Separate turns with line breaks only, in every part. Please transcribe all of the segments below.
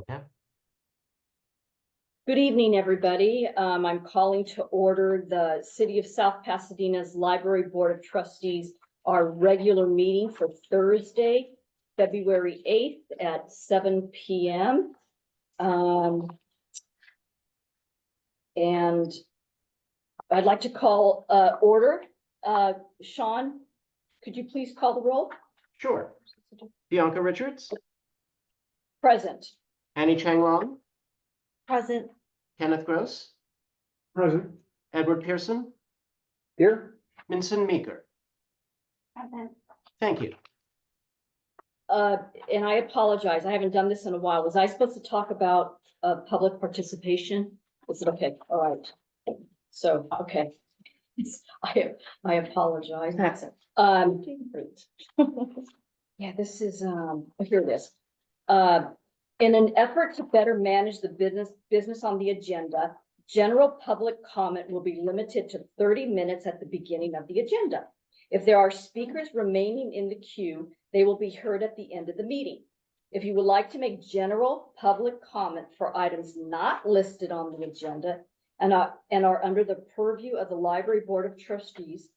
Okay.
Good evening, everybody. I'm calling to order the City of South Pasadena's Library Board of Trustees, our regular meeting for Thursday, February 8th at 7 p.m. And I'd like to call order. Sean, could you please call the roll?
Sure. Bianca Richards,
Present.
Annie Chang Long,
Present.
Kenneth Gross,
Present.
Edward Pearson,
Here.
Minson Meeker.
Present.
Thank you.
And I apologize, I haven't done this in a while. Was I supposed to talk about public participation? Is it okay? All right. So, okay. I apologize.
That's it.
Great. Yeah, this is, here it is. In an effort to better manage the business on the agenda, general public comment will be limited to 30 minutes at the beginning of the agenda. If there are speakers remaining in the queue, they will be heard at the end of the meeting. If you would like to make general public comment for items not listed on the agenda and are under the purview of the Library Board of Trustees,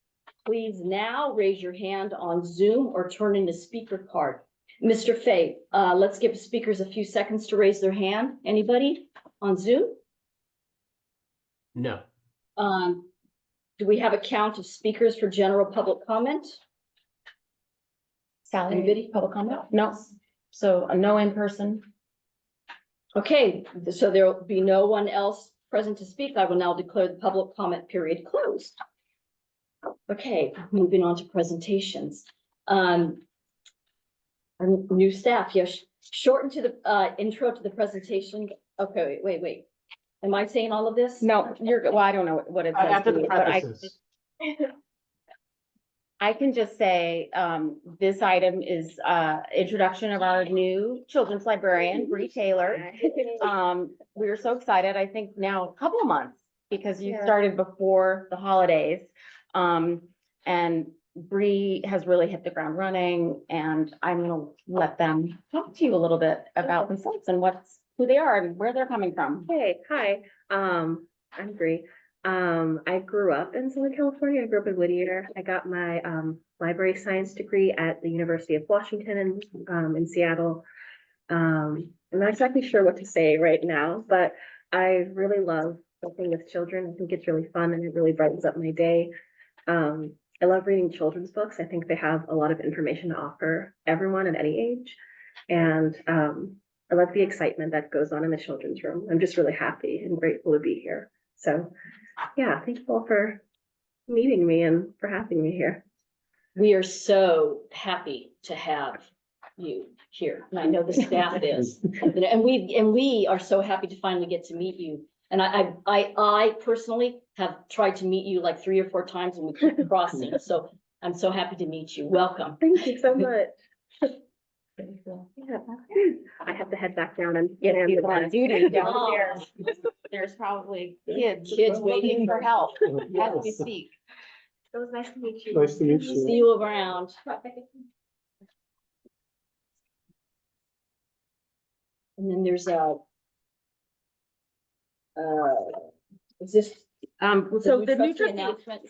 please now raise your hand on Zoom or turn in the speaker card. Mr. Fay, let's give speakers a few seconds to raise their hand. Anybody on Zoom?
No.
Do we have a count of speakers for general public comment?
Sally,
Anybody?
public comment? No. So a no in person.
Okay, so there will be no one else present to speak. I will now declare the public comment period closed. Okay, moving on to presentations. Our new staff, yes, shorten to the intro to the presentation. Okay, wait. Am I saying all of this?
No, you're good. Well, I don't know what it says.
After
to
the
me, but
prefaces.
I can just say, this item is, introduction of our new children's librarian, Bree Taylor. We are so excited. I think now a couple of months because you started before the holidays. And Bree has really hit the ground running, and I'm gonna let them talk to you a little bit about themselves and who they are and where they're coming from.
Hey, hi, I'm Bree. I grew up in Southern California. I grew up in Whittier. I got my library science degree at the University of Washington in Seattle. I'm not exactly sure what to say right now, but I really love working with children. I think it's really fun and it really brightens up my day. I love reading children's books. I think they have a lot of information to offer everyone at any age. And I love the excitement that goes on in the children's room. I'm just really happy and grateful to be here. So yeah, thank you all for meeting me and for having me here.
We are so happy to have you here. And I know the staff is, and we are so happy to finally get to meet you. And I personally have tried to meet you like 3 or 4 times and we keep crossing. So I'm so happy to meet you. Welcome.
Thank you so much. Yeah, I have to head back down and
Get
answer
people on
that.
duty downstairs. There's probably kids waiting for help as we speak.
It was nice to meet you.
Nice to meet you.
See you around. And then there's is this?
So the new
trustee
trustee
announcement?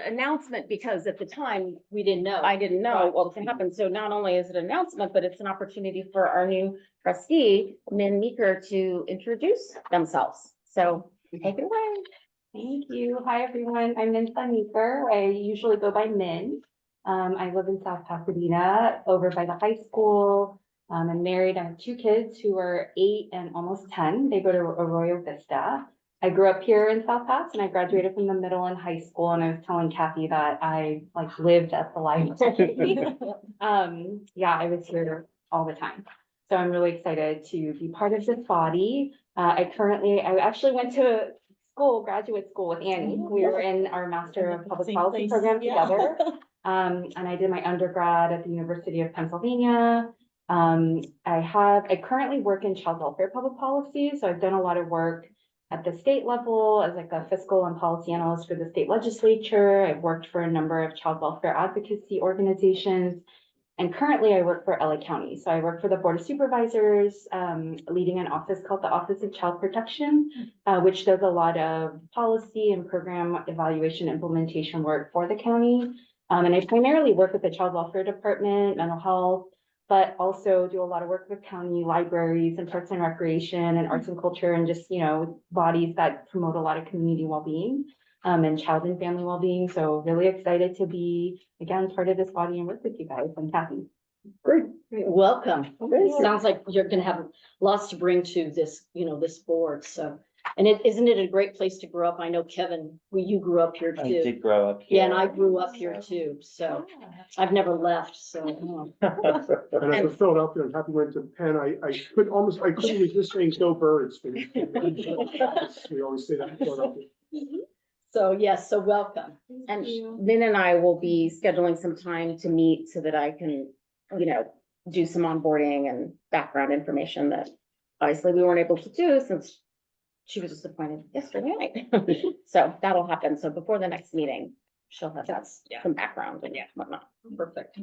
announcement, because at the time
We didn't know.
I didn't know what was gonna happen. So not only is it an announcement, but it's an opportunity for our new trustee, Min Meeker, to introduce themselves. So take it away.
Thank you. Hi, everyone. I'm Minson Meeker. I usually go by Min. I live in South Pasadena over by the high school. I'm married. I have 2 kids who are 8 and almost 10. They go to Arroyo Vista. I grew up here in South Pas and I graduated from the middle and high school. And I was telling Kathy that I lived at the library. Yeah, I was here all the time. So I'm really excited to be part of this body. I actually went to graduate school with Annie. We were in our Master of Public Policy program together. And I did my undergrad at the University of Pennsylvania. I currently work in child welfare public policy. So I've done a lot of work at the state level as like a fiscal and policy analyst for the state legislature. I've worked for a number of child welfare advocacy organizations. And currently I work for LA County. So I work for the Board of Supervisors, leading an office called the Office of Child Protection, which does a lot of policy and program evaluation implementation work for the county. And I primarily work with the Child Welfare Department, mental health, but also do a lot of work with county libraries and parks and recreation and arts and culture and just, bodies that promote a lot of community well-being. And child and family well-being. So really excited to be, again, part of this body and work with you guys. I'm happy.
Great.
Welcome. Sounds like you're gonna have lots to bring to this, this board, so. And isn't it a great place to grow up? I know Kevin, you grew up here
I
too.
did grow up here.
Yeah, and I grew up here too, so I've never left, so.
And as a Philadelphia, I'm happy went to Penn. I couldn't resist saying go birds. We always say that in Philadelphia.
So, yes, so welcome.
And Lynn and I will be scheduling some time to meet so that I can, do some onboarding and background information that obviously we weren't able to do since she was just appointed yesterday night. So that'll happen. So before the next meeting, she'll have some background and whatnot.
Perfect.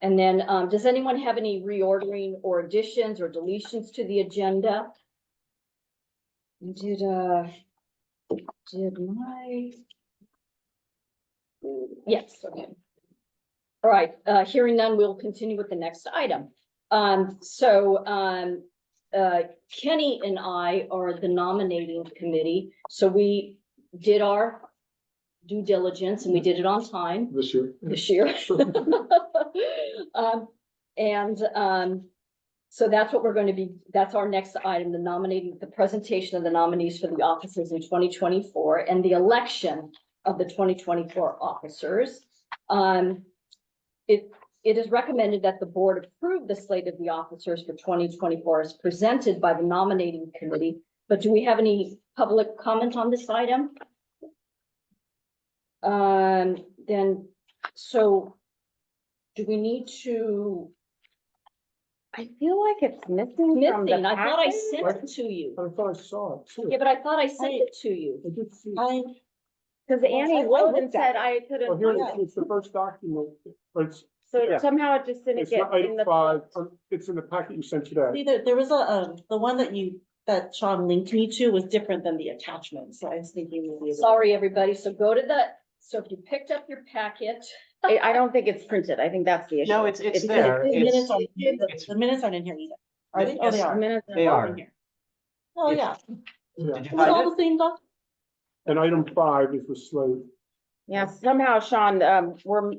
And then, does anyone have any reordering or additions or deletions to the agenda? Did my? Yes, okay. All right, hearing none, we'll continue with the next item. Kenny and I are the nominating committee, so we did our due diligence and we did it on time
This year.
this year. So that's what we're going to be, that's our next item, the presentation of the nominees for the officers in 2024 and the election of the 2024 officers. It is recommended that the board approve the slate of the officers for 2024 as presented by the nominating committee. But do we have any public comment on this item? So do we need to?
I feel like it's missing from the
Missing, I thought I
packet.
sent it to you.
I thought I saw it too.
Yeah, but I thought I sent it to you.
I did see.
Because Annie
I
wrote and
looked at
said I
Well,
couldn't.
here
find it.
it's the first document, but
So
yeah.
somehow it just didn't
it's
get
not
in
item
the.
5. It's in the packet you sent today.
See, there was the one that Sean linked me to was different than the attachment, so I was thinking maybe.
Sorry, everybody. So go to so if you picked up your packet,
I don't think it's printed. I think that's the issue.
No, it's
Because
there.
the
It's,
minutes aren't,
it's-
the minutes aren't in here either. Are they? Oh,
Yes,
they are.
Minutes.
They are.
In here. Oh, yeah.
Yeah.
did you
It's
find
all
it?
the same doc.
And item 5 is the slate.
Yeah, somehow, Sean,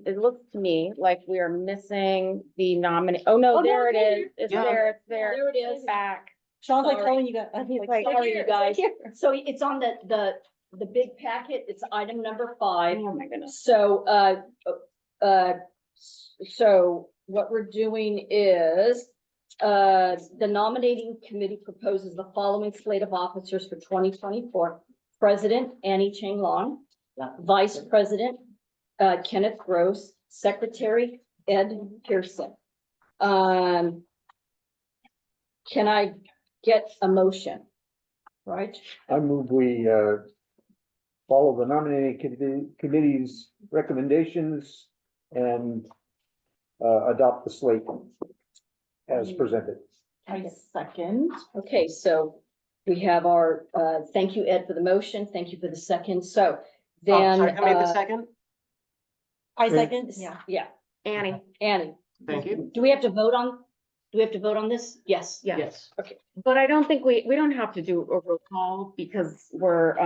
it looks to me like we are missing the nominee. Oh, no,
Oh, no,
there it
it's
is. It's
Yeah.
there, it's there.
there it is.
It's back.
Sean's like
Sorry.
telling you guys.
He's like,
Sorry, you guys.
Here.
So it's on the big packet. It's item number 5.
Oh, my goodness.
So what we're doing is, the nominating committee proposes the following slate of officers for 2024. President Annie Chang Long, Vice President Kenneth Gross, Secretary Ed Pearson. Can I get a motion? Right?
I move we follow the nominating committee's recommendations and adopt the slate as presented.
I second.
Okay, so we have our, thank you, Ed, for the motion. Thank you for the second. So
Oh,
then,
sorry, who made the second?
I second, yeah.
yeah,
Annie.
Annie,
Thank you.
do we have to vote on this? Yes.
Yeah.
Yes.
But I don't think we don't have to do a roll call because we're,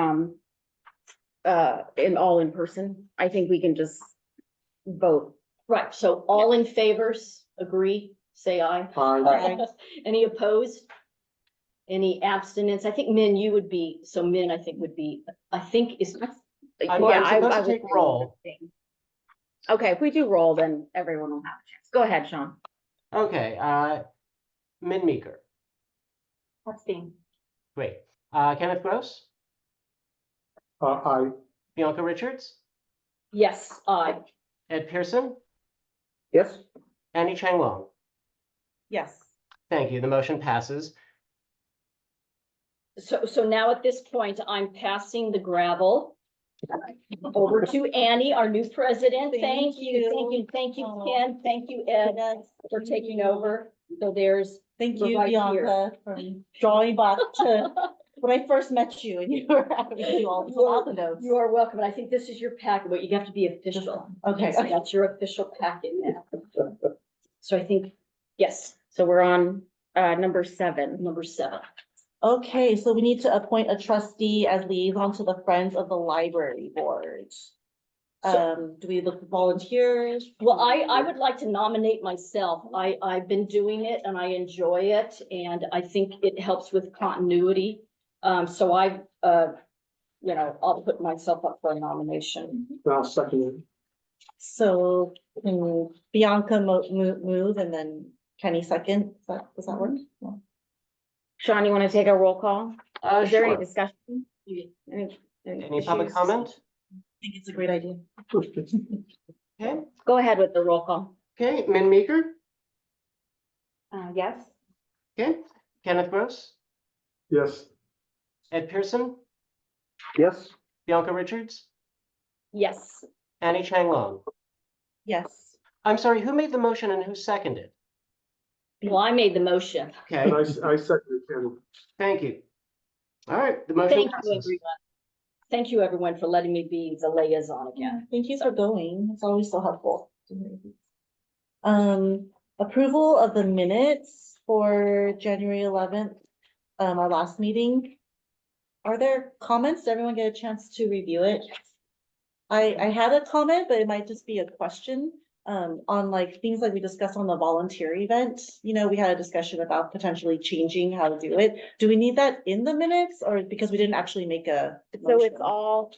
in person. I think we can just vote.
Right, so all in favors, agree, say aye.
Aye.
Any opposed? Any abstinence? I think Min, you would be, so Min, I think would be, I think is,
I'm
Yeah,
supposed to
would
take
agree
roll.
with the thing. Okay, if we do roll, then everyone will have a chance. Go ahead, Sean.
Okay, Min Meeker,
Abstain.
great. Kenneth Gross,
Aye.
Bianca Richards,
yes, aye.
Ed Pearson,
Yes?
Annie Chang Long.
Yes.
Thank you. The motion passes.
So now at this point, I'm passing the gravel Over to Annie, our new president.
Thank
Thank you,
Oh.
Ken, thank you, Ed,
Yes,
for taking over. So there's,
thank
We're
you,
right here.
Bianca, for drawing back to when I first met you and you were having to do all the notes.
you are welcome. And I think this is your packet, but you have to be official.
Okay.
So that's your official packet now. So I think, yes,
So we're on, number 7.
number 7.
Okay, so we need to appoint a trustee as liaison to the Friends of the Library Board. Do we look for volunteers?
Well, I would like to nominate myself. I've been doing it and I enjoy it, and I think it helps with continuity. So I'll put myself up for a nomination.
I'll second it.
So can Bianca move and then Kenny second? Does that work? No.
Sean, you want to take a roll call? Is there any
Sure.
discussion?
Any public
issues?
comment?
I think it's a great idea.
Okay,
Go ahead with the roll call.
okay, Min Meeker,
Yes.
okay, Kenneth Gross,
Yes,
Ed Pearson,
Yes,
Bianca Richards,
Yes,
Annie Chang Long.
Yes.
I'm sorry, who made the motion and who seconded?
well, I made the motion.
Okay,
and I second it, Ken.
thank you. All right, the motion
Thank you,
passes.
everyone. Thank you, everyone, for letting me be the liaison again.
Thank you for going. It's always so helpful. Approval of the minutes for January 11th, our last meeting. Are there comments? Did everyone get a chance to review it? I had a comment, but it might just be a question, on like things like we discussed on the volunteer event. You know, we had a discussion about potentially changing how to do it. Do we need that in the minutes or because we didn't actually make a?
So it's
motion?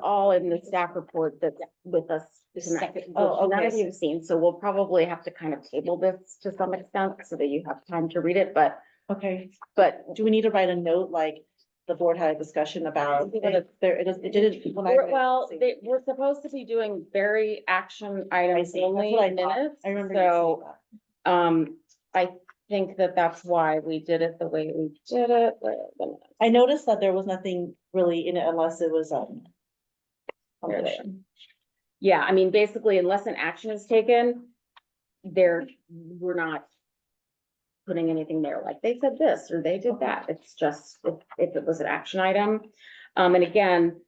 all in the staff report that's with us
The
tonight.
second
Oh,
version.
none of you've seen, so we'll probably have to kind of table this to some extent so that you have time to read it, but
Okay, but do we need to write a note like the board had a discussion about it? There, it didn't. when I read it,
well,
say-
we're supposed to be doing very action items
see. That's
only
what I
in
thought.
minutes.
I remember you saying
So,
that.
I think that's why we did it the way we did it.
I noticed that there was nothing really in it unless it was, a
There they
motion.
Yeah, I mean, basically, unless an action is taken, we're not putting anything there, like they said this, or they did that. It's just, if it was an action item. And again,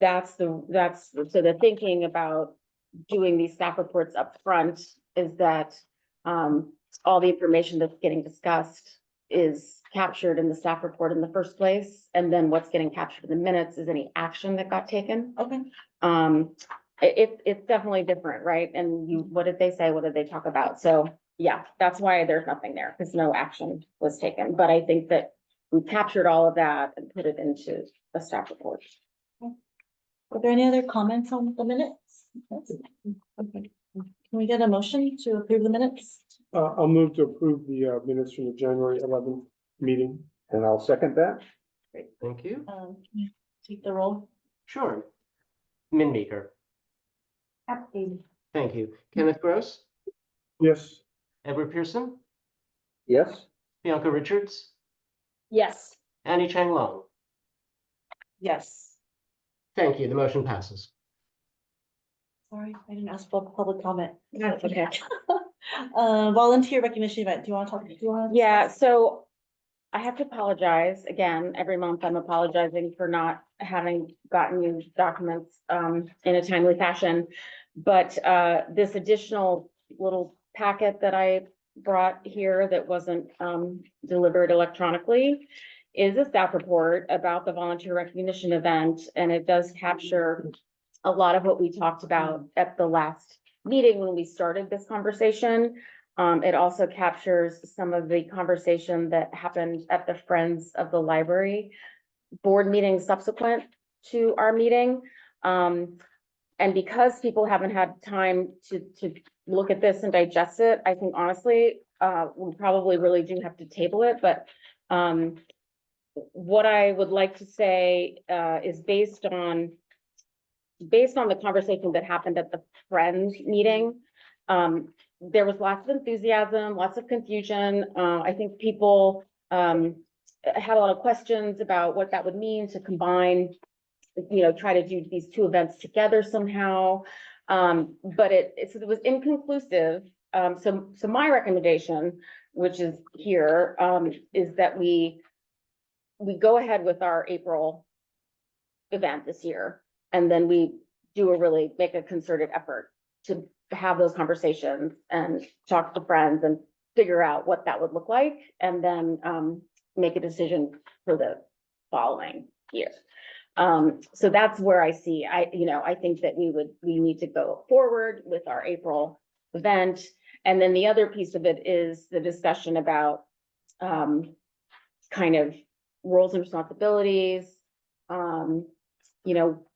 so the thinking about doing these staff reports up front is that, all the information that's getting discussed is captured in the staff report in the first place. And then what's getting captured in the minutes is any action that got taken.
Okay,
It's definitely different, right? And what did they say? What did they talk about? So, yeah, that's why there's nothing there, because no action was taken. But I think that we captured all of that and put it into a staff report.
are there any other comments on the minutes? Okay, can we get a motion to approve the minutes?
I'll move to approve the minutes from the January 11th meeting.
and I'll second that.
Thank you.
Can you take the roll?
Sure. Min Meeker,
Abstain.
thank you. Kenneth Gross,
Yes,
Edward Pearson,
Yes,
Bianca Richards,
Yes,
Annie Chang Long.
Yes.
Thank you, the motion passes.
Sorry, I didn't ask for public comment.
That's okay.
Volunteer recognition event. Do you want to talk? Do you want to?
Yeah, so I have to apologize again. Every month I'm apologizing for not having gotten you documents in a timely fashion. But this additional little packet that I brought here that wasn't delivered electronically is a staff report about the volunteer recognition event, and it does capture a lot of what we talked about at the last meeting when we started this conversation. It also captures some of the conversation that happened at the Friends of the Library board meeting subsequent to our meeting. And because people haven't had time to look at this and digest it, I think honestly, we probably really do have to table it, but what I would like to say is based on the conversation that happened at the Friends meeting. There was lots of enthusiasm, lots of confusion. I think people had a lot of questions about what that would mean to combine try to do these two events together somehow. But it was inconclusive. So my recommendation, which is here, is that we go ahead with our April event this year, and then we make a concerted effort to have those conversations and talk to friends and figure out what that would look like, and then make a decision for the following year. So that's where I see, I think that we need to go forward with our April event. And then the other piece of it is the discussion about kind of roles and responsibilities.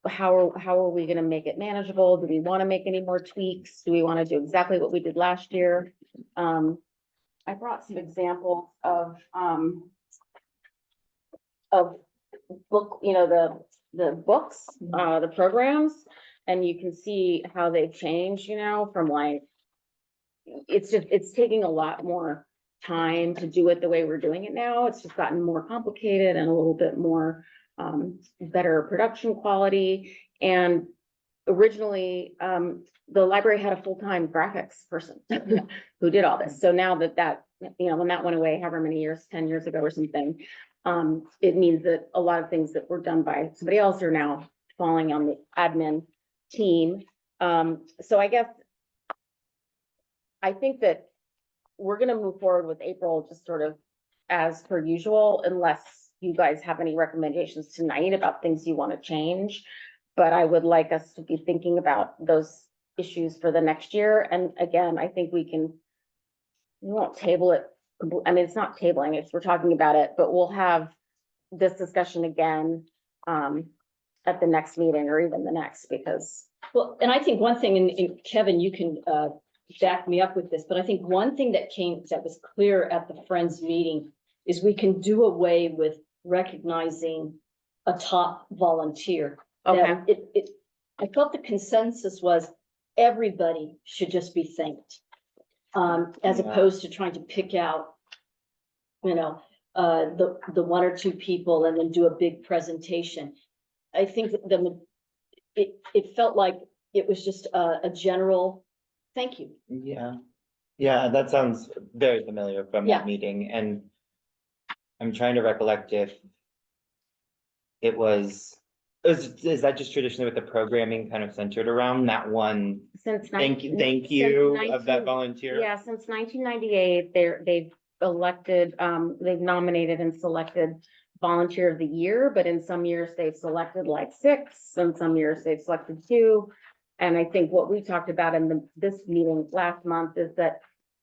How are we gonna make it manageable? Do we want to make any more tweaks? Do we want to do exactly what we did last year? I brought some examples of book, the books, the programs, and you can see how they've changed, from like, it's taking a lot more time to do it the way we're doing it now. It's just gotten more complicated and a little bit more better production quality. And originally, the library had a full-time graphics person who did all this. So now that when that went away, however many years, 10 years ago or something, it means that a lot of things that were done by somebody else are now falling on the admin team. So I think that we're gonna move forward with April just sort of as per usual, unless you guys have any recommendations tonight about things you want to change. But I would like us to be thinking about those issues for the next year. And again, I think we won't table it. I mean, it's not tabling, we're talking about it, but we'll have this discussion again at the next meeting or even the next, because.
Well, and I think one thing, and Kevin, you can back me up with this, but I think one thing that was clear at the Friends meeting is we can do away with recognizing a top volunteer.
Okay.
That I felt the consensus was everybody should just be thanked. As opposed to trying to pick out, the one or two people and then do a big presentation. I think that it felt like it was just a general thank you.
Yeah, that sounds very familiar from
Yeah.
that meeting, and I'm trying to recollect if it was, is that just traditionally with the programming kind of centered around that one?
Since
Thank you of that volunteer?
Yeah, since 1998, they've elected, they've nominated and selected volunteer of the year, but in some years they've selected like 6, and some years they've selected 2. And I think what we talked about in this meeting last month is that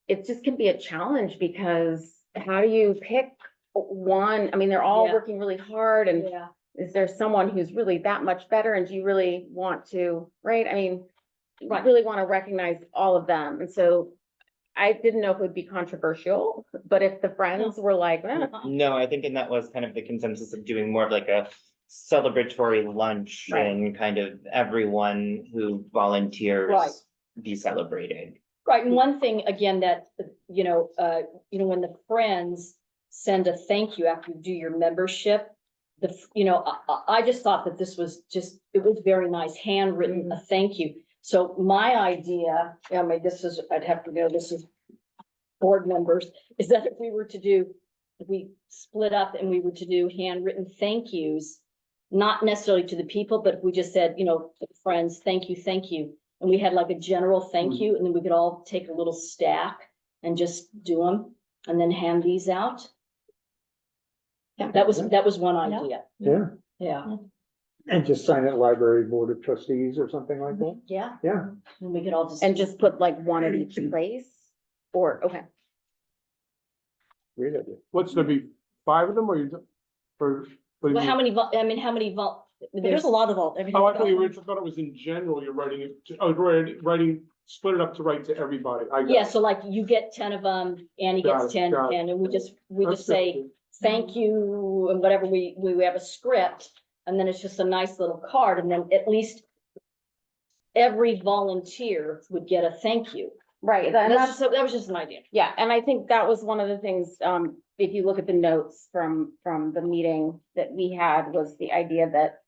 it just can be a challenge, because how do you pick one? I mean, they're all
Yeah.
working really hard, and
Yeah.
is there someone who's really that much better? And do you really want to, right? I mean, you really want to recognize all of them. And so I didn't know if it would be controversial, but if the friends were like,
No, I think, and that was kind of the consensus of doing more of like a celebratory lunch,
Right.
and kind of everyone who volunteers
Right.
be celebrated.
Right, and one thing, again, that, when the friends send a thank you after you do your membership, I just thought that this was it was very nice, handwritten, a thank you. So my idea, I mean, this is board members, is that if we split up and we were to do handwritten thank yous, not necessarily to the people, but if we just said, friends, thank you. And we had like a general thank you, and then we could all take a little stack and just do them and then hand these out.
Yeah.
That was one idea.
Yeah,
Yeah,
and just sign it library board of trustees or something like that.
yeah.
Yeah.
And we could all just.
and just put like one at each place, or, okay.
Great idea.
What's there be 5 of them or
Well, how many,
There's a lot of all. I mean,
Oh, I thought it was in general, you're writing it, writing, split it up to write to everybody. I got
Yeah,
it.
so like you get 10 of them, Annie
Got
gets
it,
10,
got it.
and we
That's
just say,
good.
thank you, and whatever, we have a script, and then it's just a nice little card, and then at least every volunteer would get a thank you.
Right, and
And
that's,
that was just an idea.
yeah, and I think that was one of the things, if you look at the notes from the meeting that we had, was the idea that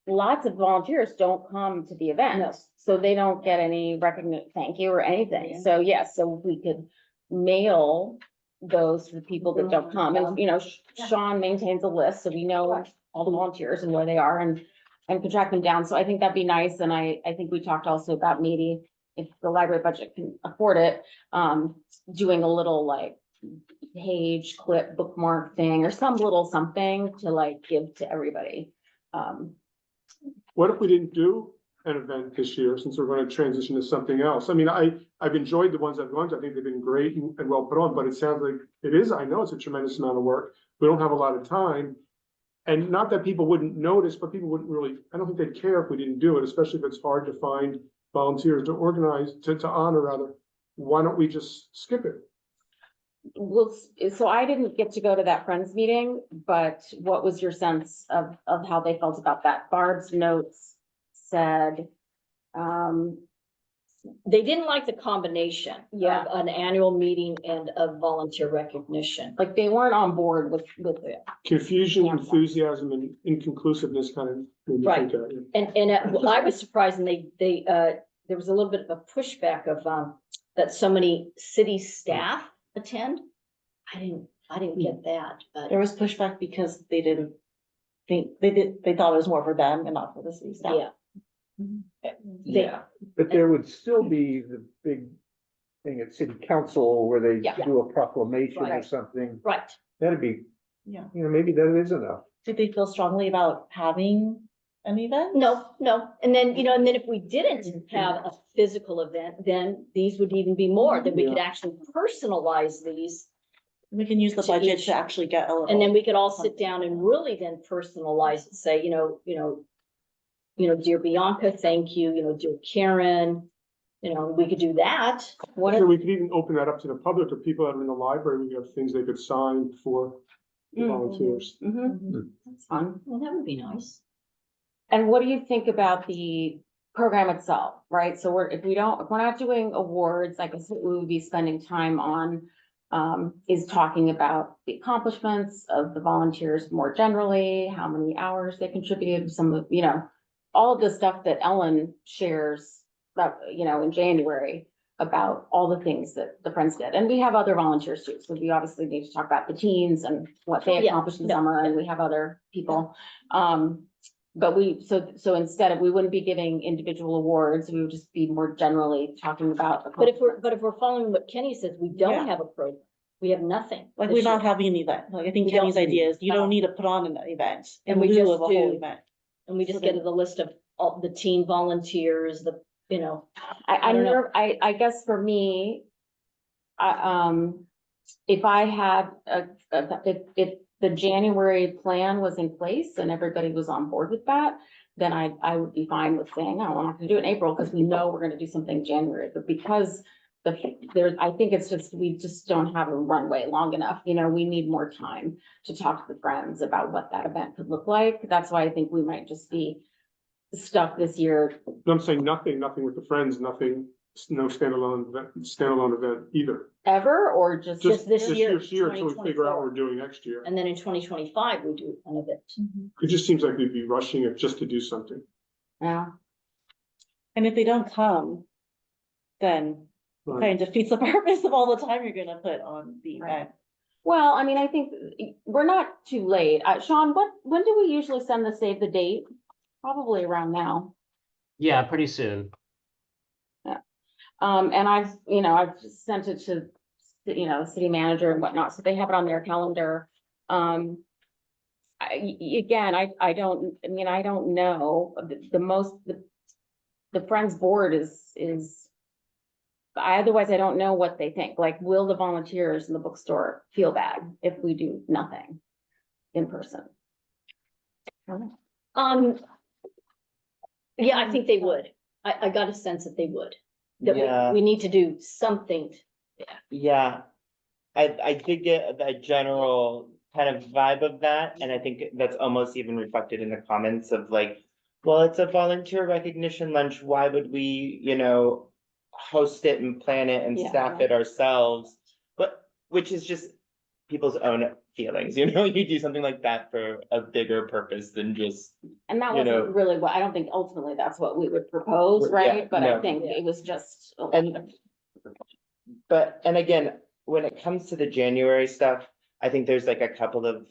lots of volunteers don't come to the event. So they don't get any recognition, thank you or anything. So yes, so we could mail those to the people that don't come. And, you know, Sean maintains a list, so we know all the volunteers and where they are and can track them down. So I think that'd be nice. And I think we talked also about maybe if the library budget can afford it, doing a little like page clip bookmark thing or some little something to like give to everybody.
What if we didn't do an event this year, since we're gonna transition to something else? I mean, I've enjoyed the ones I've gone to. I think they've been great and well put on, but it sounds like it is, I know it's a tremendous amount of work. We don't have a lot of time. And not that people wouldn't notice, but people wouldn't really, I don't think they'd care if we didn't do it, especially if it's hard to find volunteers to organize, to honor rather. Why don't we just skip it?
Well, so I didn't get to go to that Friends meeting, but what was your sense of how they felt about that? Barb's notes said,
They didn't like the combination
Yeah.
of an annual meeting and of volunteer recognition.
like they weren't on board with it.
Confusion,
Yeah.
enthusiasm, and inconclusiveness kind of made me
Right.
think that.
And I was surprised and there was a little bit of a pushback of, that so many city staff attend. I didn't get that, but
There was pushback because they didn't think, they thought it was more for them and not for the city staff.
yeah.
Yeah. But there would still be the big thing at city council where they
Yeah.
do a proclamation or
Right.
something.
Right.
That'd be,
Yeah.
you know, maybe that is enough.
Did they feel strongly about having an event?
No. And then, if we didn't have a physical event, then these would even be more, then we could actually personalize these.
We can use the
To
budget
each-
to actually get a little.
And then we could all sit down and really then personalize it, say, dear Bianca, thank you, dear Karen, we could do that. One
Sure,
of,
we could even open that up to the public or people that are in the library. We have things they could sign for the volunteers.
That's fun.
well, that would be nice.
And what do you think about the program itself, right? So if we're not doing awards, I guess what we would be spending time on is talking about the accomplishments of the volunteers more generally, how many hours they contributed, some of, all of the stuff that Ellen shares about, in January about all the things that the Friends did. And we have other volunteers too. So we obviously need to talk about the teens and what they
Yeah,
accomplished in
yeah,
summer, and we have other people. But so instead of, we wouldn't be giving individual awards, we would just be more generally talking about.
But if we're following what Kenny says, we don't
Yeah.
have a program, we have nothing.
Like,
this
we're not
year.
having an event. Like, I think
We don't-
Kenny's idea is you don't need to put on an event in
And we
lieu
just
of a whole
do-
event.
And we just get the list of all the teen volunteers,
I guess for me, if I had if the January plan was in place and everybody was on board with that, then I would be fine with saying, oh, I'm not gonna do it in April because we know we're gonna do something in January. But because I think it's just, we just don't have a runway long enough. We need more time to talk to the friends about what that event could look like. That's why I think we might just be stuck this year.
No, I'm saying nothing with the friends, nothing, no standalone event either.
Ever, or just
Just this year,
Until we figure out
2024.
what we're doing next year.
and then in 2025, we do an event.
It just seems like we'd be rushing it just to do something.
Yeah.
And if they don't come, then
Right.
kind of defeats the purpose of all the time you're gonna put on the
Right.
event.
Well, I mean, I think we're not too late. Sean, when do we usually send the save the date? Probably around now.
Yeah, pretty soon.
And I've sent it to, city manager and whatnot, so they have it on their calendar. I don't know, the Friends board is. Otherwise, I don't know what they think. Like, will the volunteers in the bookstore feel bad if we do nothing in person?
Yeah, I think they would. I got a sense that they would. That
Yeah.
we need to do something.
Yeah, I did get a general kind of vibe of that, and I think that's almost even reflected in the comments of like, well, it's a volunteer recognition lunch, why would we, host it and plan it and
Yeah.
staff it ourselves? But, which is just people's own feelings, you know, you do something like that for a bigger purpose than just,
And that
you know.
wasn't really what, I don't think ultimately that's what we would propose,
Yeah,
right? But I
no.
think it was just.
And- But, and again, when it comes to the January stuff, I think there's like a couple of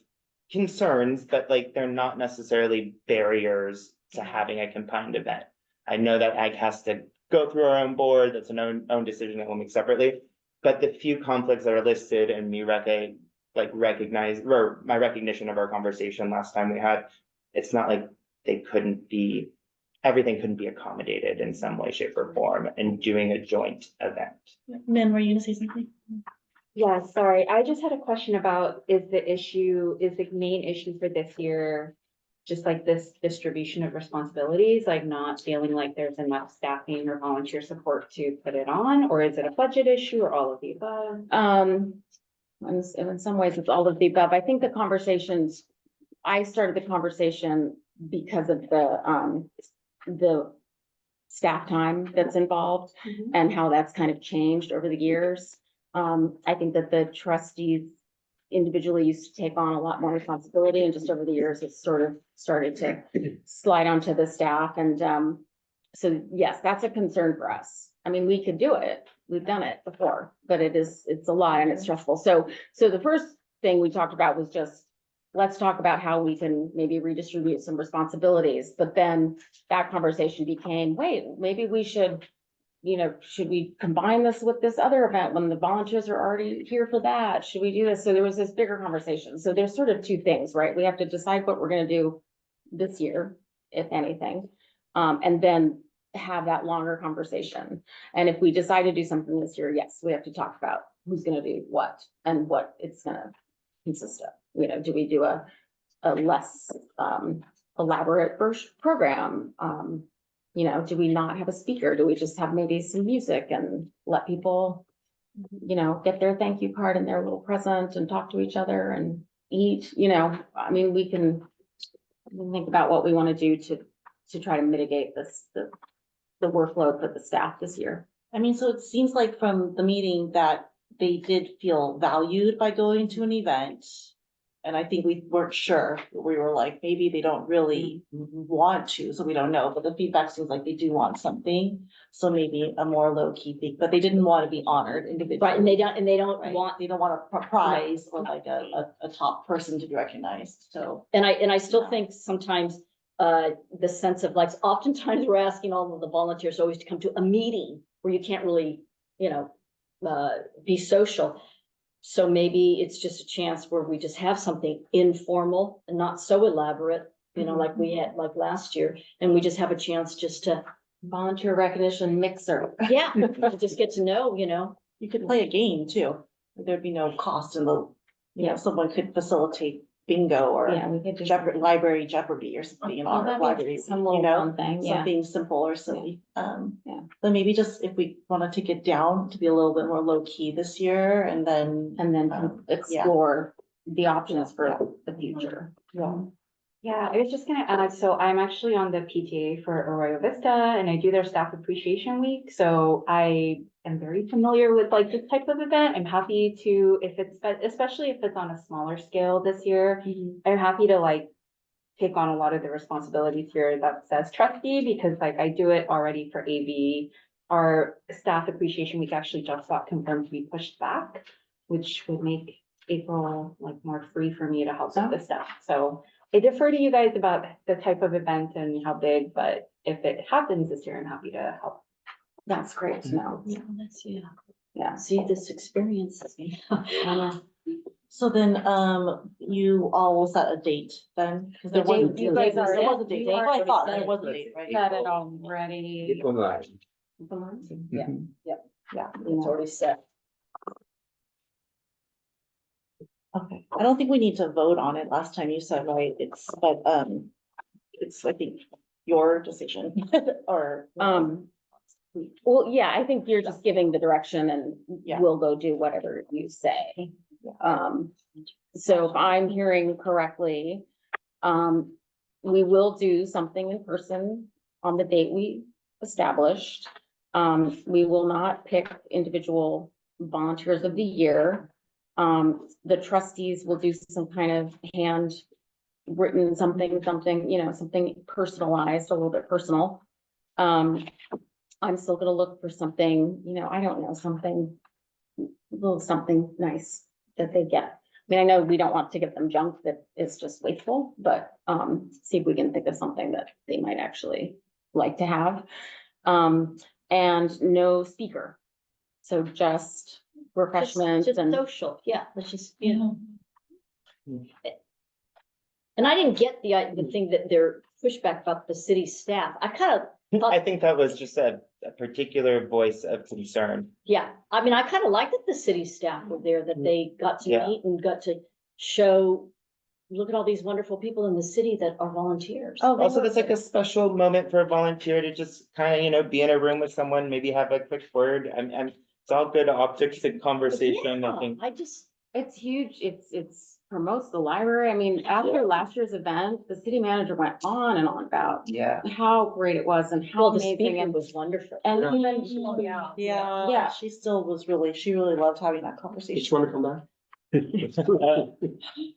concerns, but like they're not necessarily barriers to having a combined event. I know that ag has to go through our own board, that's an own decision that we'll make separately. But the few conflicts that are listed and me recognize, or my recognition of our conversation last time we had, it's not like they couldn't be, everything couldn't be accommodated in some way, shape or form and doing a joint event.
Min, were you gonna say something?
Yeah, sorry, I just had a question about, is the main issue for this year just like this distribution of responsibilities, like not feeling like there's enough staffing or volunteer support to put it on? Or is it a budget issue or all of the above?
In some ways, it's all of the above. I think the conversations, I started the conversation because of the staff time that's involved and how that's kind of changed over the years. I think that the trustees individually used to take on a lot more responsibility, and just over the years, it's sort of started to slide onto the staff. And so yes, that's a concern for us. I mean, we could do it. We've done it before, but it's a lot and it's stressful. So the first thing we talked about was just, let's talk about how we can maybe redistribute some responsibilities. But then that conversation became, wait, maybe we should, should we combine this with this other event when the volunteers are already here for that? Should we do this? So there was this bigger conversation. So there's sort of two things, right? We have to decide what we're gonna do this year, if anything, and then have that longer conversation. And if we decide to do something this year, yes, we have to talk about who's gonna do what and what it's gonna consist of. Do we do a less elaborate program? Do we not have a speaker? Do we just have maybe some music and let people, get their thank you card and their little present and talk to each other and eat? I mean, we can think about what we want to do to try to mitigate the workload for the staff this year.
I mean, so it seems like from the meeting that they did feel valued by going to an event. And I think we weren't sure. We were like, maybe they don't really want to, so we don't know. But the feedback seems like they do want something. So maybe a more low key thing, but they didn't want to be honored individually.
Right, and they don't
Right?
want,
They don't want a prize or like a top person to be recognized, so.
and I still think sometimes, the sense of like, oftentimes we're asking all of the volunteers always to come to a meeting where you can't really, be social. So maybe it's just a chance where we just have something informal and not so elaborate, like we had like last year, and we just have a chance just to,
Volunteer recognition mixer.
yeah, just get to know,
You could play a game too. There'd be no cost in the, someone could facilitate bingo or
Yeah, we could do
library Jeopardy or something in our library,
some little fun thing, yeah.
something simple or silly.
Yeah.
But maybe just if we want to take it down to be a little bit more low key this year and then.
Explore the options for the future.
Yeah, I was just gonna add, so I'm actually on the PTA for Arroyo Vista and I do their staff appreciation week. So I am very familiar with like this type of event. I'm happy to, especially if it's on a smaller scale this year, I'm happy to like take on a lot of the responsibilities here that says trustee, because like I do it already for AV. Our staff appreciation week actually just got confirmed to be pushed back, which would make April like more free for me to help with the stuff. So I defer to you guys about the type of event and how big, but if it happens this year, I'm happy to help.
That's great to know.
Yeah, see, this experiences me.
So then, you all will set a date then? Because there
The
was a
date-
date.
you guys
There
already-
was a date.
you
Oh, I thought
already
there
set
was a
it.
date, right?
Got it already.
Yeah,
Yeah.
it's already set.
Okay, I don't think we need to vote on it. Last time you said, right, it's, I think, your decision or.
Well, yeah, I think you're just giving the direction and
Yeah.
we'll go do whatever you say. So if I'm hearing correctly, we will do something in person on the date we established. We will not pick individual volunteers of the year. The trustees will do some kind of handwritten something, something personalized, a little bit personal. I'm still gonna look for something, I don't know, something, little something nice that they get. I mean, I know we don't want to give them junk that is just wasteful, but, see if we can think of something that they might actually like to have. And no speaker. So just refreshments
Just
and,
social, yeah, let's just, and I didn't get the thing that they're pushback about the city staff. I kind of
I think that was just a particular voice of concern.
Yeah, I mean, I kind of liked that the city staff were there, that they got to
Yeah.
meet and got to show, look at all these wonderful people in the city that are volunteers.
oh, they
Also,
were
that's like
there.
a special moment for a volunteer to just kind of, be in a room with someone, maybe have a quick word. And it's all good optics and conversation, I
Yeah,
think.
I just,
It's huge. It's promotes the library. I mean, after last year's event, the city manager went on and on about
Yeah.
how great it was and how
well, the
amazing
speaker
and,
was wonderful.
and
Yeah.
even,
Yeah,
Yeah.
she still was really, she really loved having that
Just
conversation.
wanna come back?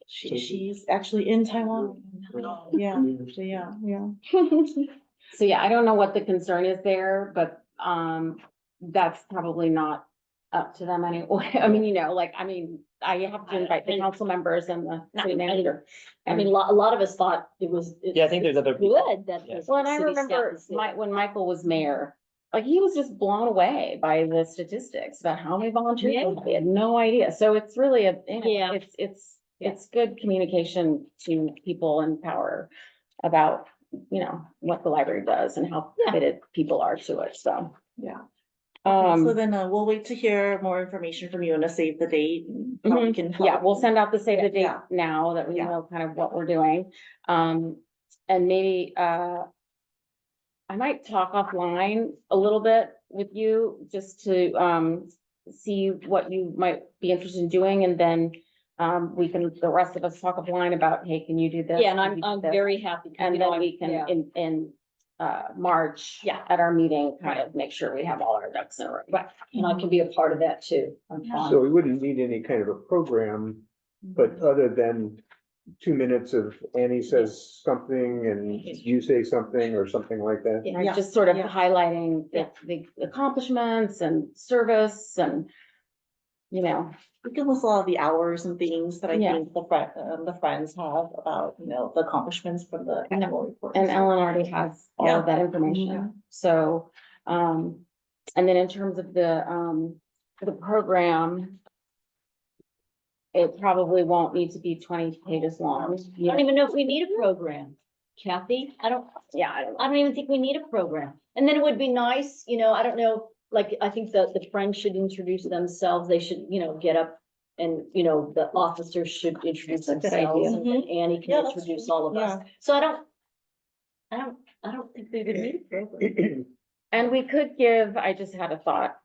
She's actually in Taiwan. Yeah, so yeah.
so yeah, I don't know what the concern is there, but, that's probably not up to them anyway. I mean, I have to invite the council members and the city manager.
I mean, a lot of us thought it was.
Yeah, I think there's other people.
Good that.
Yeah.
the
Well, and I
city staff
remember
was there.
when Michael was mayor, like he was just blown away by the statistics about how many volunteers.
Yeah.
They had no idea. So it's really
Yeah.
it's good communication to people in power about, what the library does and how
Yeah.
committed people are to it. So,
Yeah. Okay, so
um,
then we'll wait to hear more information from you and to save the date. And how we can
yeah,
help.
we'll send out the save the date
Yeah.
now that we
Yeah.
know kind of what we're doing. And maybe, I might talk offline a little bit with you just to, see what you might be interested in doing and then, the rest of us talk offline about, hey, can you do this?
Yeah, and
Can you do
I'm
this?
very happy. 'cause,
And
you know,
then we
I'm-
can,
yeah.
in March.
Yeah.
At our meeting, kind of make sure we have all our ducks in a row.
Right, and I can be a part of that too. I'm fine.
So we wouldn't need any kind of a program, but other than 2 minutes of Annie says something and you say something or something like that.
Yeah.
Right, just sort of
Yeah.
highlighting
Yeah.
the accomplishments and service and,
We can list a lot of the hours and things that I
Yeah.
think the friends have about, the accomplishments from the annual report.
and Ellen already has all of that information. So, and then in terms of the program, it probably won't need to be 20 pages long.
I don't even know if we need a program, Kathy.
Yeah, I don't know.
I don't even think we need a program. And then it would be nice, I don't know, like, I think the friends should introduce themselves. They should, get up and, the officers should introduce
That's a good
themselves.
idea.
And then Annie
Yeah,
can
that's
introduce
true.
all of us.
Yeah.
So I don't think we would need a program.
And we could give, I just had a thought,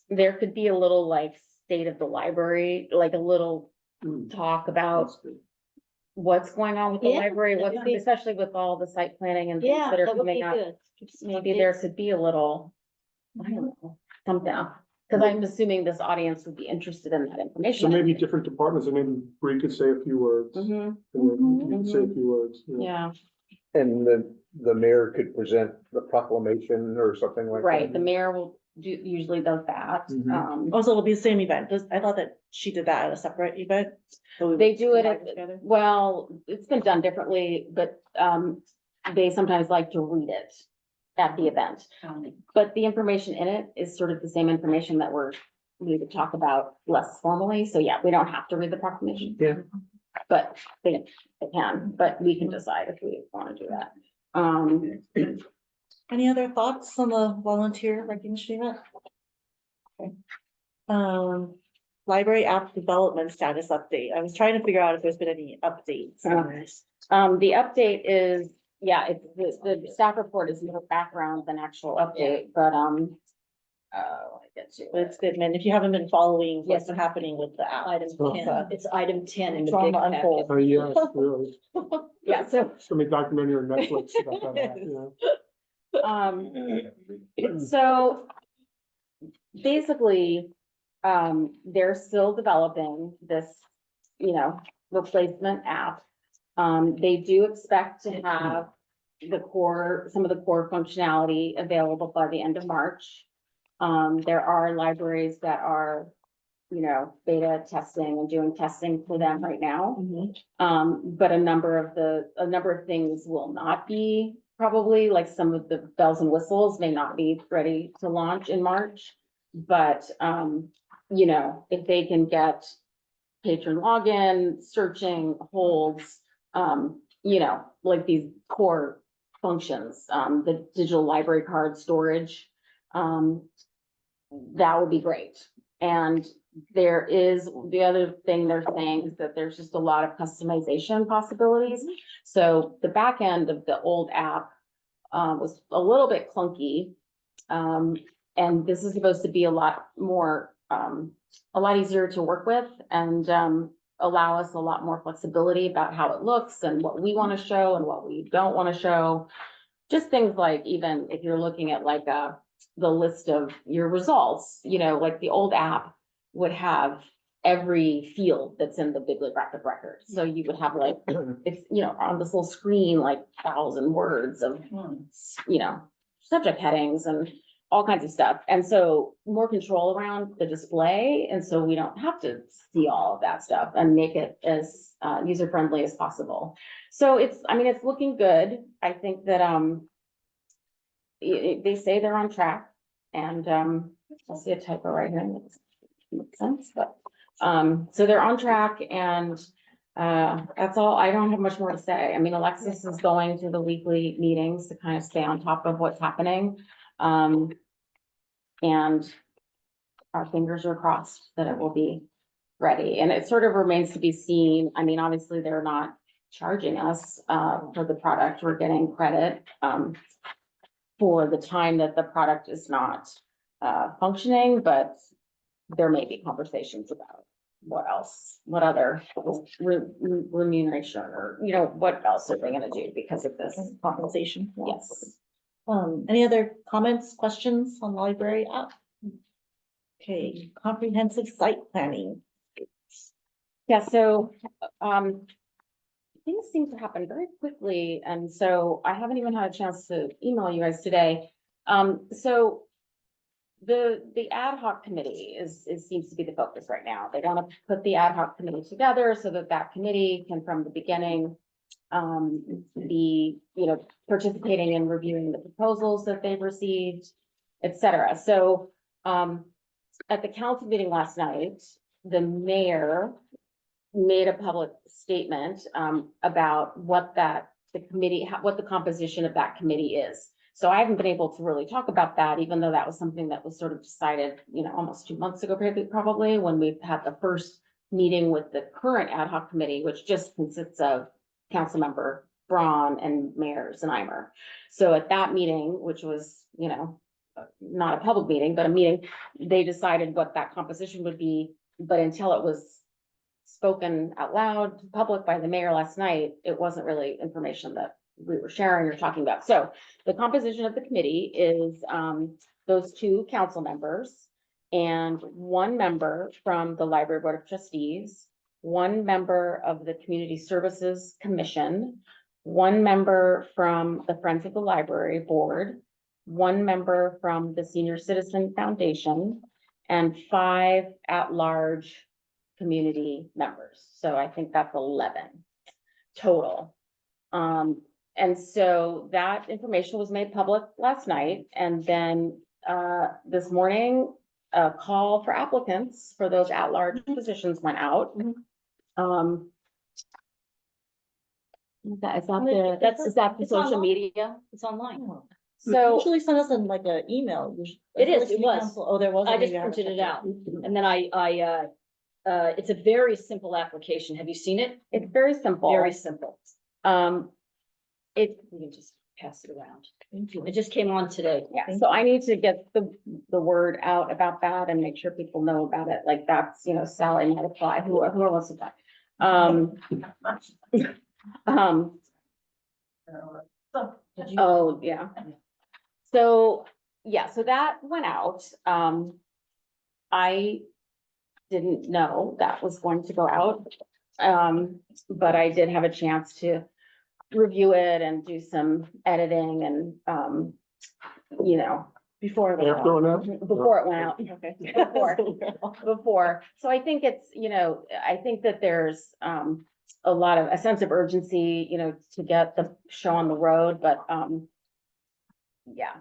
there could be a little like state of the library, like a little talk about
That's good.
what's going on with the
Yeah,
library,
that
what's,
would be-
especially with all the site planning and things
Yeah,
that are
that would be
coming up.
good.
Maybe there could be a little, I don't know, something, because I'm assuming this audience would be interested in that
So
information.
maybe different departments, and maybe Bree could say a few words, and
Mhm,
then you could say a few words.
yeah,
And the mayor could present the proclamation or something like that.
right, the mayor usually does that.
Mhm.
Also, it'll be the same event. I thought that she did that at a separate event. So we
They
would
do it
combine
at,
together.
well, it's been done differently, but, they sometimes like to read it at the event. But the information in it is sort of the same information that we would talk about less formally, so yeah, we don't have to read the proclamation.
Yeah.
But they can, but we can decide if we wanna do that.
Any other thoughts on the volunteer recognition event? Okay. Library app development status update. I was trying to figure out if there's been any updates on this.
The update is, yeah, the staff report is more background than actual update, but, I get to
But
it.
it's good, man. If you haven't been following what's
Yes.
happening with the app.
Item
Oh.
10, it's item 10 in the
Drama
big packet.
unfolds.
Oh, yes, really.
Yeah, so,
It's gonna be a documentary on Netflix about that,
so basically, they're still developing this, you know, replacement app. They do expect to have some of the core functionality available by the end of March. There are libraries that are, you know, beta testing and doing testing for them right now. But a number of things will not be, probably, like some of the bells and whistles may not be ready to launch in March. But, you know, if they can get patron login, searching, holds, you know, like these core functions, the digital library card storage, that would be great. And there is, the other thing they're saying is that there's just a lot of customization possibilities. So the back end of the old app was a little bit clunky. And this is supposed to be a lot more, a lot easier to work with and allow us a lot more flexibility about how it looks and what we want to show and what we don't want to show. Just things like, even if you're looking at like the list of your results, you know, like the old app would have every field that's in the bibliographic record. So you would have like, if, you know, on this little screen, like 1,000 words of, you know, subject headings and all kinds of stuff. And so more control around the display. And so we don't have to see all of that stuff and make it as user-friendly as possible. So it's, I mean, it's looking good. I think that, they say they're on track, and, I see a typo right here. Makes sense, but, so they're on track, and, that's all. I don't have much more to say. I mean, Alexis is going to the weekly meetings to kind of stay on top of what's happening. And our fingers are crossed that it will be ready, and it sort of remains to be seen. I mean, obviously, they're not charging us, for the product. We're getting credit, for the time that the product is not functioning, but there may be conversations about what else, what other remuneration, or, you know, what else are they gonna do because of this?
Compensation.
Yes.
Any other comments, questions on the library app? Okay, comprehensive site planning.
Yeah, so, things seem to happen very quickly, and so I haven't even had a chance to email you guys today. So the ad hoc committee seems to be the focus right now. They want to put the ad hoc committee together so that that committee can, from the beginning, be, you know, participating in reviewing the proposals that they've received, et cetera. So, at the council meeting last night, the mayor made a public statement, about what the composition of that committee is. So I haven't been able to really talk about that, even though that was something that was sort of decided, you know, almost 2 months ago, probably, when we had the first meeting with the current ad hoc committee, which just consists of Councilmember Braun and Mayor Znaimer. So at that meeting, which was, you know, not a public meeting, but a meeting, they decided what that composition would be. But until it was spoken out loud to public by the mayor last night, it wasn't really information that we were sharing or talking about. So the composition of the committee is those 2 council members and 1 member from the Library Board of Trustees, 1 member of the Community Services Commission, 1 member from the Friends of the Library Board, 1 member from the Senior Citizen Foundation, and 5 at-large community members. So I think that's 11 total. And so that information was made public last night, and then this morning, a call for applicants for those at-large positions went out. Is that the
It's
social
online.
media?
It's online.
So
So,
usually send us in like an email.
It is, it was.
Oh, there was.
I just printed it out, and then it's a very simple application. Have you seen it?
it's very simple.
Very simple.
It,
You can just pass it around. It just came on today.
yeah, so I need to get the word out about that and make sure people know about it. Like, that's, you know, Sally might apply, whoever wants to apply. Oh, yeah. So, yeah, so that went out. I didn't know that was going to go out. But I did have a chance to review it and do some editing and, you know,
Before. it went
After
out.
or now?
before it went out.
Okay.
Before. So I think it's, you know, I think that there's a sense of urgency, you know, to get the show on the road, but yeah.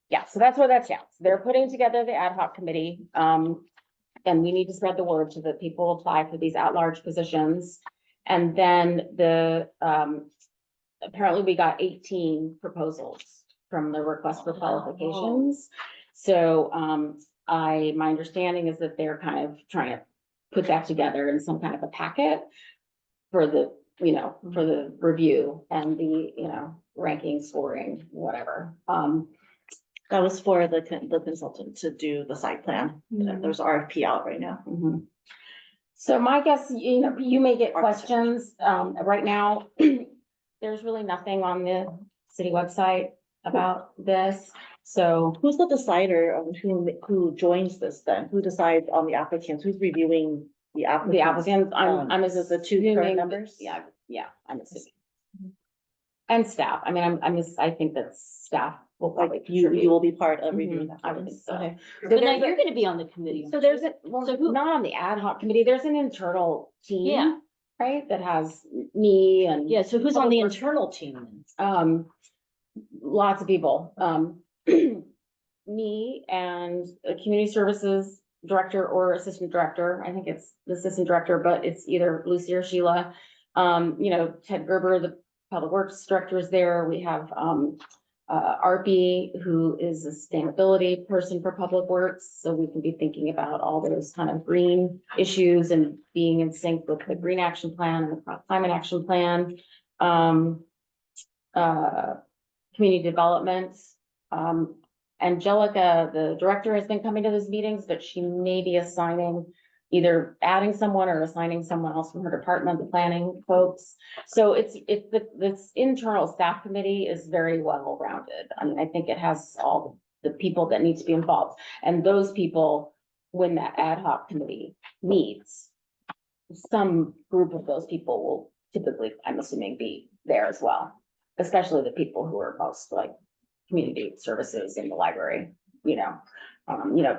Yeah, so that's where that's at. They're putting together the ad hoc committee. And we need to spread the word so that people apply for these at-large positions. And then apparently we got 18 proposals from the request for qualifications. So, my understanding is that they're kind of trying to put that together in some kind of a packet for the, you know, for the review and the, you know, ranking, scoring, whatever.
That was for the consultant to do the site plan. There's RFP out right now.
Mhm. So my guess, you know, you may get questions, right now, there's really nothing on the city website about this, so.
Who's the decider on who joins this then? Who decides on the applicants? Who's reviewing the applicants?
The applicants, I'm
Is it the two
assuming
current
that-
members?
Yeah, I'm assuming. And staff, I mean, I think that staff will probably.
Like you will be part of reviewing that.
I would think so.
Okay.
So
But now
there's a-
you're gonna be on the committee.
So there's a, well,
So who-
not on the ad hoc committee, there's an internal team.
Yeah.
Right, that has me and.
Yeah, so who's on the
Public Works.
internal team?
Lots of people, me and a community services director or assistant director. I think it's the assistant director, but it's either Lucy or Sheila. You know, Ted Gerber, the public works director, is there. We have, RP, who is a sustainability person for public works. So we can be thinking about all those kind of green issues and being in sync with the green action plan and the climate action plan. Community development. Angelica, the director, has been coming to those meetings, but she may be assigning, either adding someone or assigning someone else from her department, the planning folks. So this internal staff committee is very well rounded. I mean, I think it has all the people that need to be involved. And those people, when that ad hoc committee meets, some group of those people will typically, I'm assuming, be there as well. Especially the people who are most like community services in the library, you know.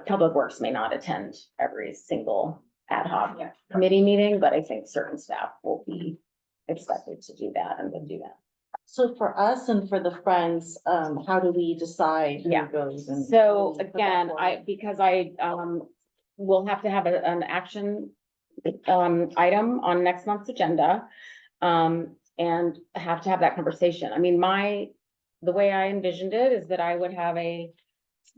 Public Works may not attend every single ad hoc committee meeting, but I think certain staff will be expected to do that and would do that.
So for us and for the friends, how do we decide who
Yeah.
goes and?
So
put that
again,
forward?
because I will have to have an action item on next month's agenda. And have to have that conversation. I mean, the way I envisioned it is that I would have a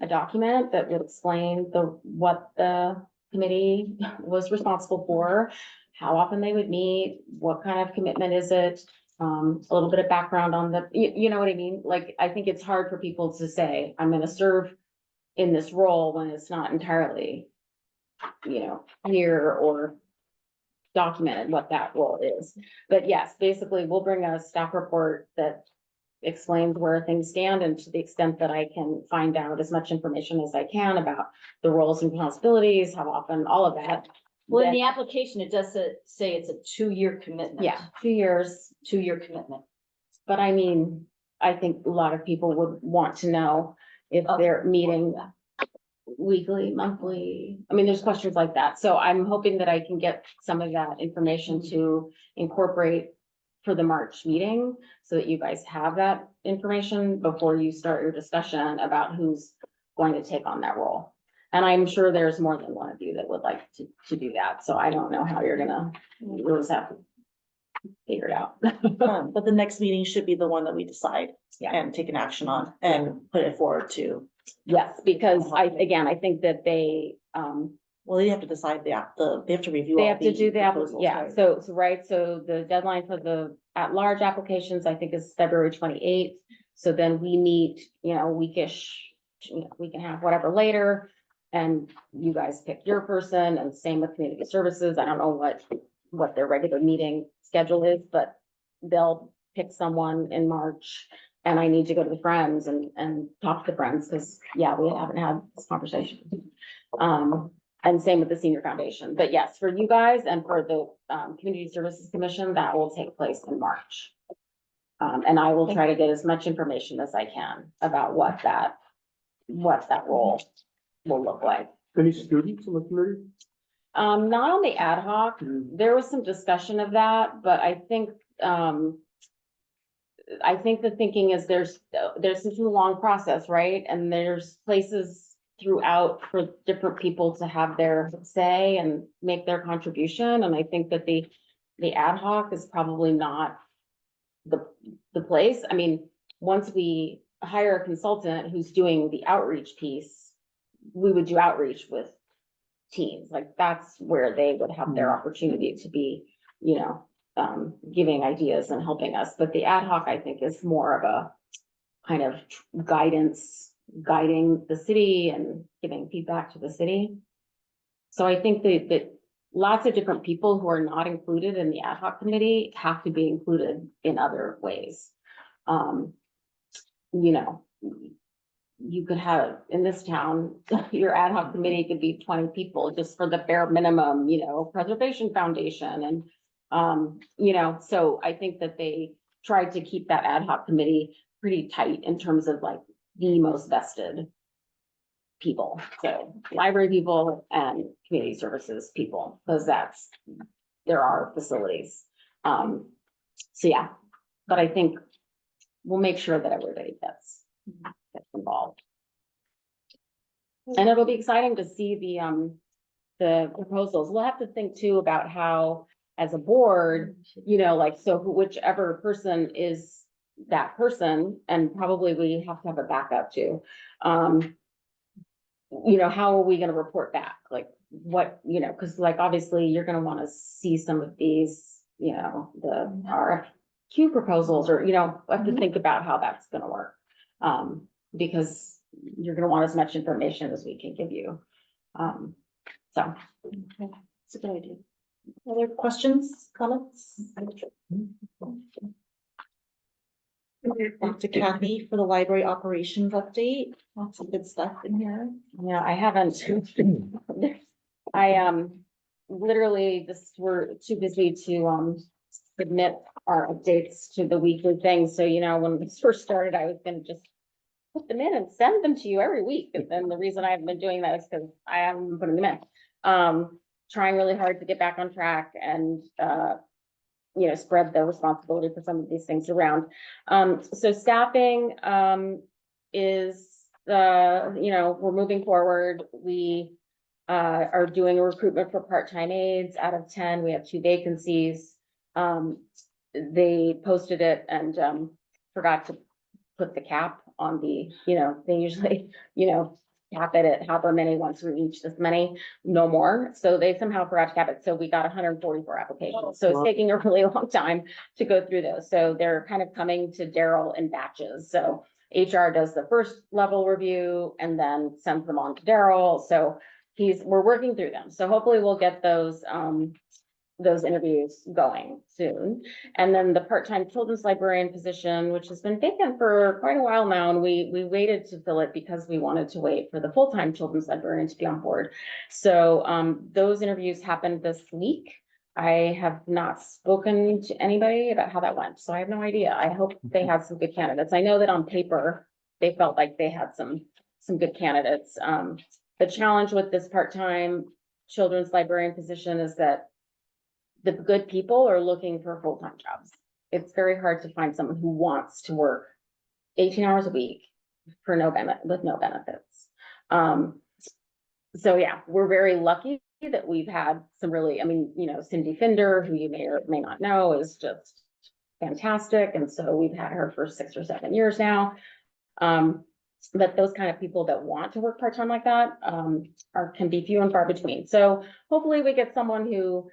document that would explain what the committee was responsible for, how often they would meet, what kind of commitment is it? A little bit of background on you know what I mean? Like, I think it's hard for people to say, I'm gonna serve in this role when it's not entirely, you know, clear or documented what that role is. But yes, basically, we'll bring a staff report that explains where things stand, and to the extent that I can find out as much information as I can about the roles and responsibilities, how often, all of that.
Well, in
then-
the application, it does say it's a 2-year commitment.
Yeah, 2 years,
2-year commitment.
but I mean, I think a lot of people would want to know if they're meeting weekly, monthly. I mean, there's questions like that. So I'm hoping that I can get some of that information to incorporate for the March meeting, so that you guys have that information before you start your discussion about who's going to take on that role. And I'm sure there's more than one of you that would like to do that. So I don't know how you'll just have to figure it out.
But the next meeting should be the one that we decide
Yeah.
and take an action on and put it forward to.
Yes, because I think that they,
Well, they have to decide they have to review.
they
all
have to do the,
proposals,
yeah,
right?
so the deadline for the at-large applications, I think, is February 28th. So then we meet, you know, weekish, week and a half, whatever later. And you guys pick your person, and same with community services. I don't know what their regular meeting schedule is, but they'll pick someone in March. and I need to go to the Friends and talk to the Friends, because, yeah, we haven't had this conversation. And same with the Senior Foundation, but yes, for you guys and for the, Community Services Commission, that will take place in March. And I will try to get as much information as I can about what that role will look like.
Any students on the committee?
Not on the ad hoc, there was some discussion of that, but I think the thinking is there's such a long process, right? And there's places throughout for different people to have their say and make their contribution. And I think that the ad hoc is probably not the place. I mean, once we hire a consultant who's doing the outreach piece, we would do outreach with teams. Like, that's where they would have their opportunity to be, giving ideas and helping us. But the ad hoc, I think, is more of a kind of guiding the city and giving feedback to the city. So I think that lots of different people who are not included in the ad hoc committee have to be included in other ways. You could have, in this town, your ad hoc committee could be 20 people just for the bare minimum, Preservation Foundation. And, so I think that they tried to keep that ad hoc committee pretty tight in terms of like the most vested people. So library people and community services people, because there are facilities. So yeah, but I think we'll make sure that everybody gets involved. And it'll be exciting to see the proposals. We'll have to think too about how, as a board, so whichever person is that person, and probably we have to have a backup too. How are we gonna report back? Like what, because like obviously you're gonna want to see some of these, the RFQ proposals, or, have to think about how that's gonna work. Because you're gonna want as much information as we can give you. So.
It's a good idea. Other questions, comments? Back to Kathy for the library operations update. Lots of good stuff in here.
Yeah, I haven't. Literally, we're too busy to submit our updates to the weekly thing. So, when this first started, I was gonna just put them in and send them to you every week. And then the reason I haven't been doing that is because I haven't been putting them in. Trying really hard to get back on track and spread the responsibility for some of these things around. So staffing is we're moving forward. We are doing a recruitment for part-time aides. Out of 10, we have 2 vacancies. They posted it and forgot to put the cap on the, they usually, cap it at however many once we reach this many, no more. So they somehow forgot to cap it. So we got 144 applications. So it's taking a really long time to go through those. So they're kind of coming to Daryl in batches. So HR does the first level review and then sends them on to Daryl. So we're working through them. So hopefully we'll get those interviews going soon. And then the part-time children's librarian position, which has been vacant for quite a while now, and we waited to fill it because we wanted to wait for the full-time children's librarian to be on board. So those interviews happened this week. I have not spoken to anybody about how that went, so I have no idea. I hope they had some good candidates. I know that on paper, they felt like they had some good candidates. The challenge with this part-time children's librarian position is that the good people are looking for full-time jobs. It's very hard to find someone who wants to work 18 hours a week for with no benefits. So yeah, we're very lucky that we've had some really, Cindy Finder, who you may or may not know, is just fantastic. And so we've had her for 6 or 7 years now. But those kind of people that want to work part-time like that can be few and far between. So hopefully we get someone who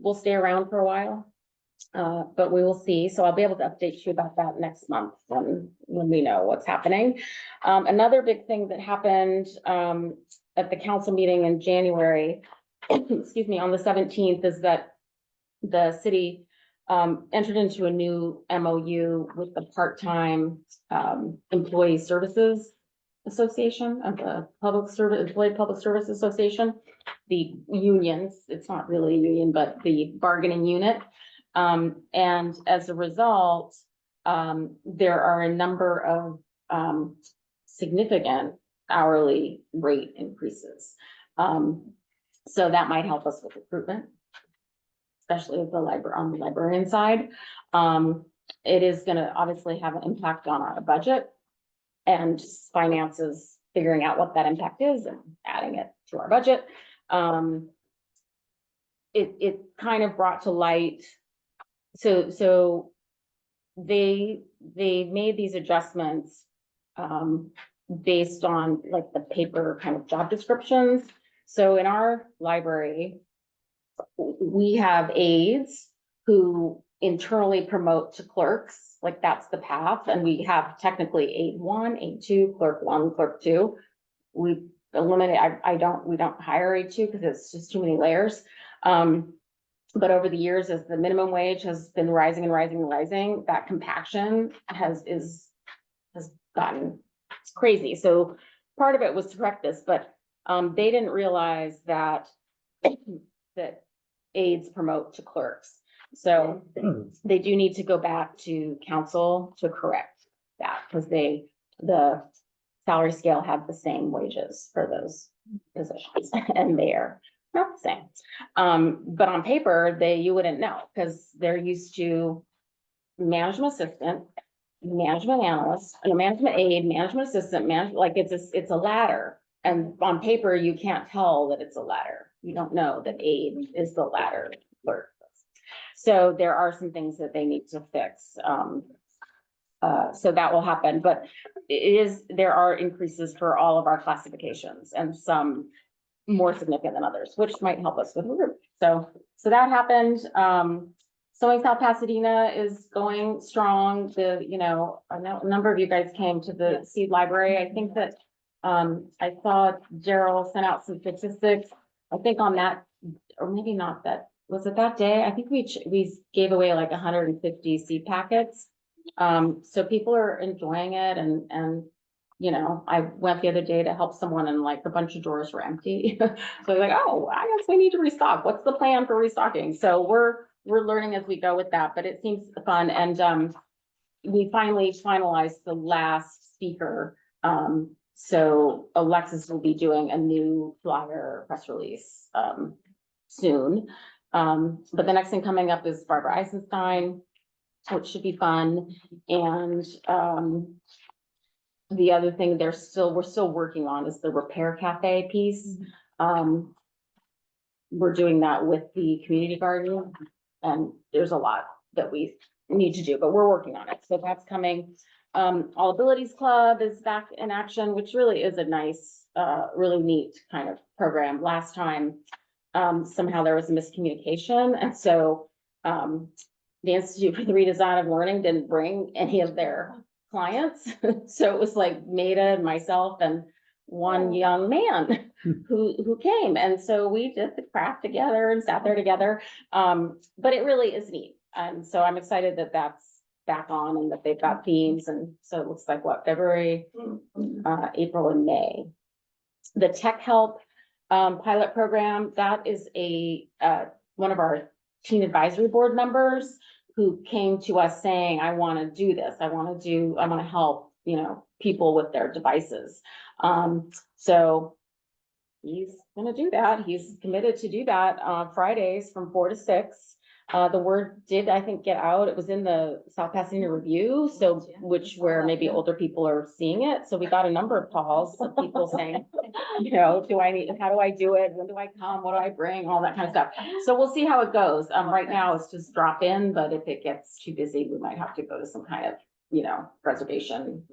will stay around for a while, but we will see. So I'll be able to update you about that next month when we know what's happening. Another big thing that happened at the council meeting in January, excuse me, on the 17th, is that the city entered into a new MOU with the part-time, employee services association of the employee public service association, the unions, it's not really a union, but the bargaining unit. And as a result, there are a number of, significant hourly rate increases. So that might help us with recruitment, especially with the library, on the librarian side. It is gonna obviously have an impact on our budget and finances, figuring out what that impact is and adding it to our budget. It kind of brought to light, so they made these adjustments, based on like the paper kind of job descriptions. So in our library, we have aides who internally promote to clerks, like that's the path, and we have technically aide 1, aide 2, clerk 1, clerk 2. We eliminate, we don't hire aide 2 because it's just too many layers. But over the years, as the minimum wage has been rising and rising and rising, that compaction has gotten crazy. So part of it was to correct this, but they didn't realize that that aides promote to clerks. So they do need to go back to council to correct that, because the salary scale had the same wages for those positions and they're not the same. But on paper, you wouldn't know, because they're used to management assistant, management analyst, and a management aide, management assistant, like it's a ladder. And on paper, you can't tell that it's a ladder. You don't know that aide is the ladder clerk. So there are some things that they need to fix. So that will happen, but there are increases for all of our classifications, and some more significant than others, which might help us with the group. So that happened. Sewing South Pasadena is going strong. I know a number of you guys came to the Seed Library. I think that, I saw Gerald sent out some statistics. I think on that, or maybe not that, was it that day? I think we gave away like 150 seed packets. So people are enjoying it, and I went the other day to help someone and like a bunch of drawers were empty. So I was like, oh, I guess we need to restock. What's the plan for restocking? So we're learning as we go with that, but it seems fun. And we finally finalized the last speaker. So Alexis will be doing a new flyer press release soon. But the next thing coming up is Barbara Eisenstein, which should be fun. And the other thing we're still working on is the repair cafe piece. We're doing that with the community garden, and there's a lot that we need to do, but we're working on it. So that's coming. All Abilities Club is back in action, which really is a nice, really neat kind of program. Last time, somehow there was a miscommunication, and so the Institute for the Redesign of Learning didn't bring any of their clients. So it was like Maida and myself and one young man who came. And so we did the craft together and sat there together. But it really is neat. And so I'm excited that that's back on and that they've got themes. And so it looks like February, April and May. The Tech Help pilot program, that is one of our teen advisory board members who came to us saying, I want to do this. I want to help, people with their devices. So he's going to do that. He's committed to do that Fridays from 4 to 6. The word did, I think, get out. It was in the South Pasadena Review, where maybe older people are seeing it. So we got a number of calls of people saying, how do I do it? When do I come? What do I bring? All that kind of stuff. So we'll see how it goes. Right now it's just drop in, but if it gets too busy, we might have to go to some kind of, reservation,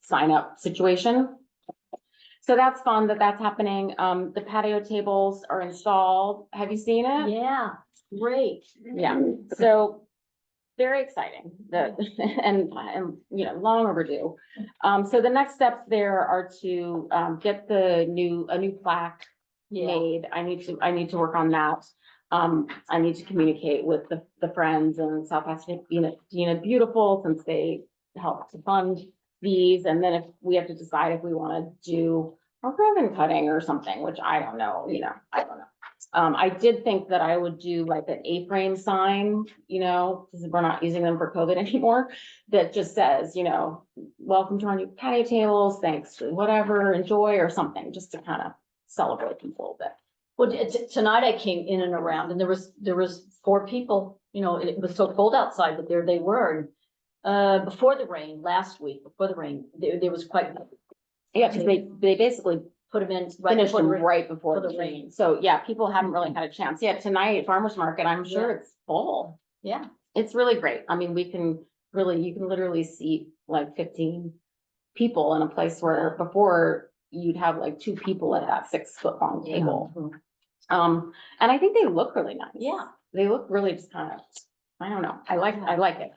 sign up situation. So that's fun that's happening. The patio tables are installed. Have you seen it?
Yeah, great.
Yeah, so very exciting, and long overdue. So the next steps there are to get a new plaque made. I need to work on that. I need to communicate with the Friends and South Pasadena Beautiful, since they help to fund these, and then if we have to decide if we wanna do a ribbon cutting or something, which I don't know, I don't know. I did think that I would do like an A-frame sign, because we're not using them for COVID anymore, that just says, welcome to our new patio tables, thanks, whatever, enjoy, or something, just to kind of celebrate people a bit.
Well, tonight I came in and around and there was 4 people, it was so cold outside, but there they were. And before the rain, last week, before the rain, there was quite.
Yeah, because they basically
Put them in.
finished
before
them
the rain.
right before
for
the
the
rain. So yeah, people haven't really had a chance. Yeah, tonight, farmer's market, I'm sure
Yeah.
it's full.
Yeah.
It's really great. I mean, you can literally see like 15 people in a place where before you'd have like 2 people at that 6-foot long table. And I think they look really nice.
Yeah.
They look really just kind of, I don't know, I like it.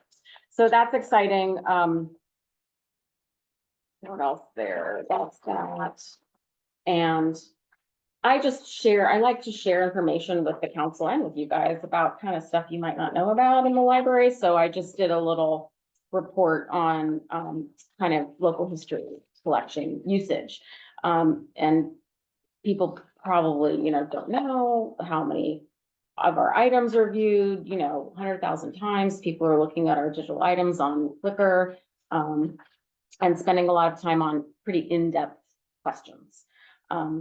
So that's exciting. What else there? That's that. And I like to share information with the council and with you guys about kind of stuff you might not know about in the library. So I just did a little report on kind of local history collection usage. And people probably, don't know how many of our items are viewed, 100,000 times. People are looking at our digital items on Flickr, and spending a lot of time on pretty in-depth questions.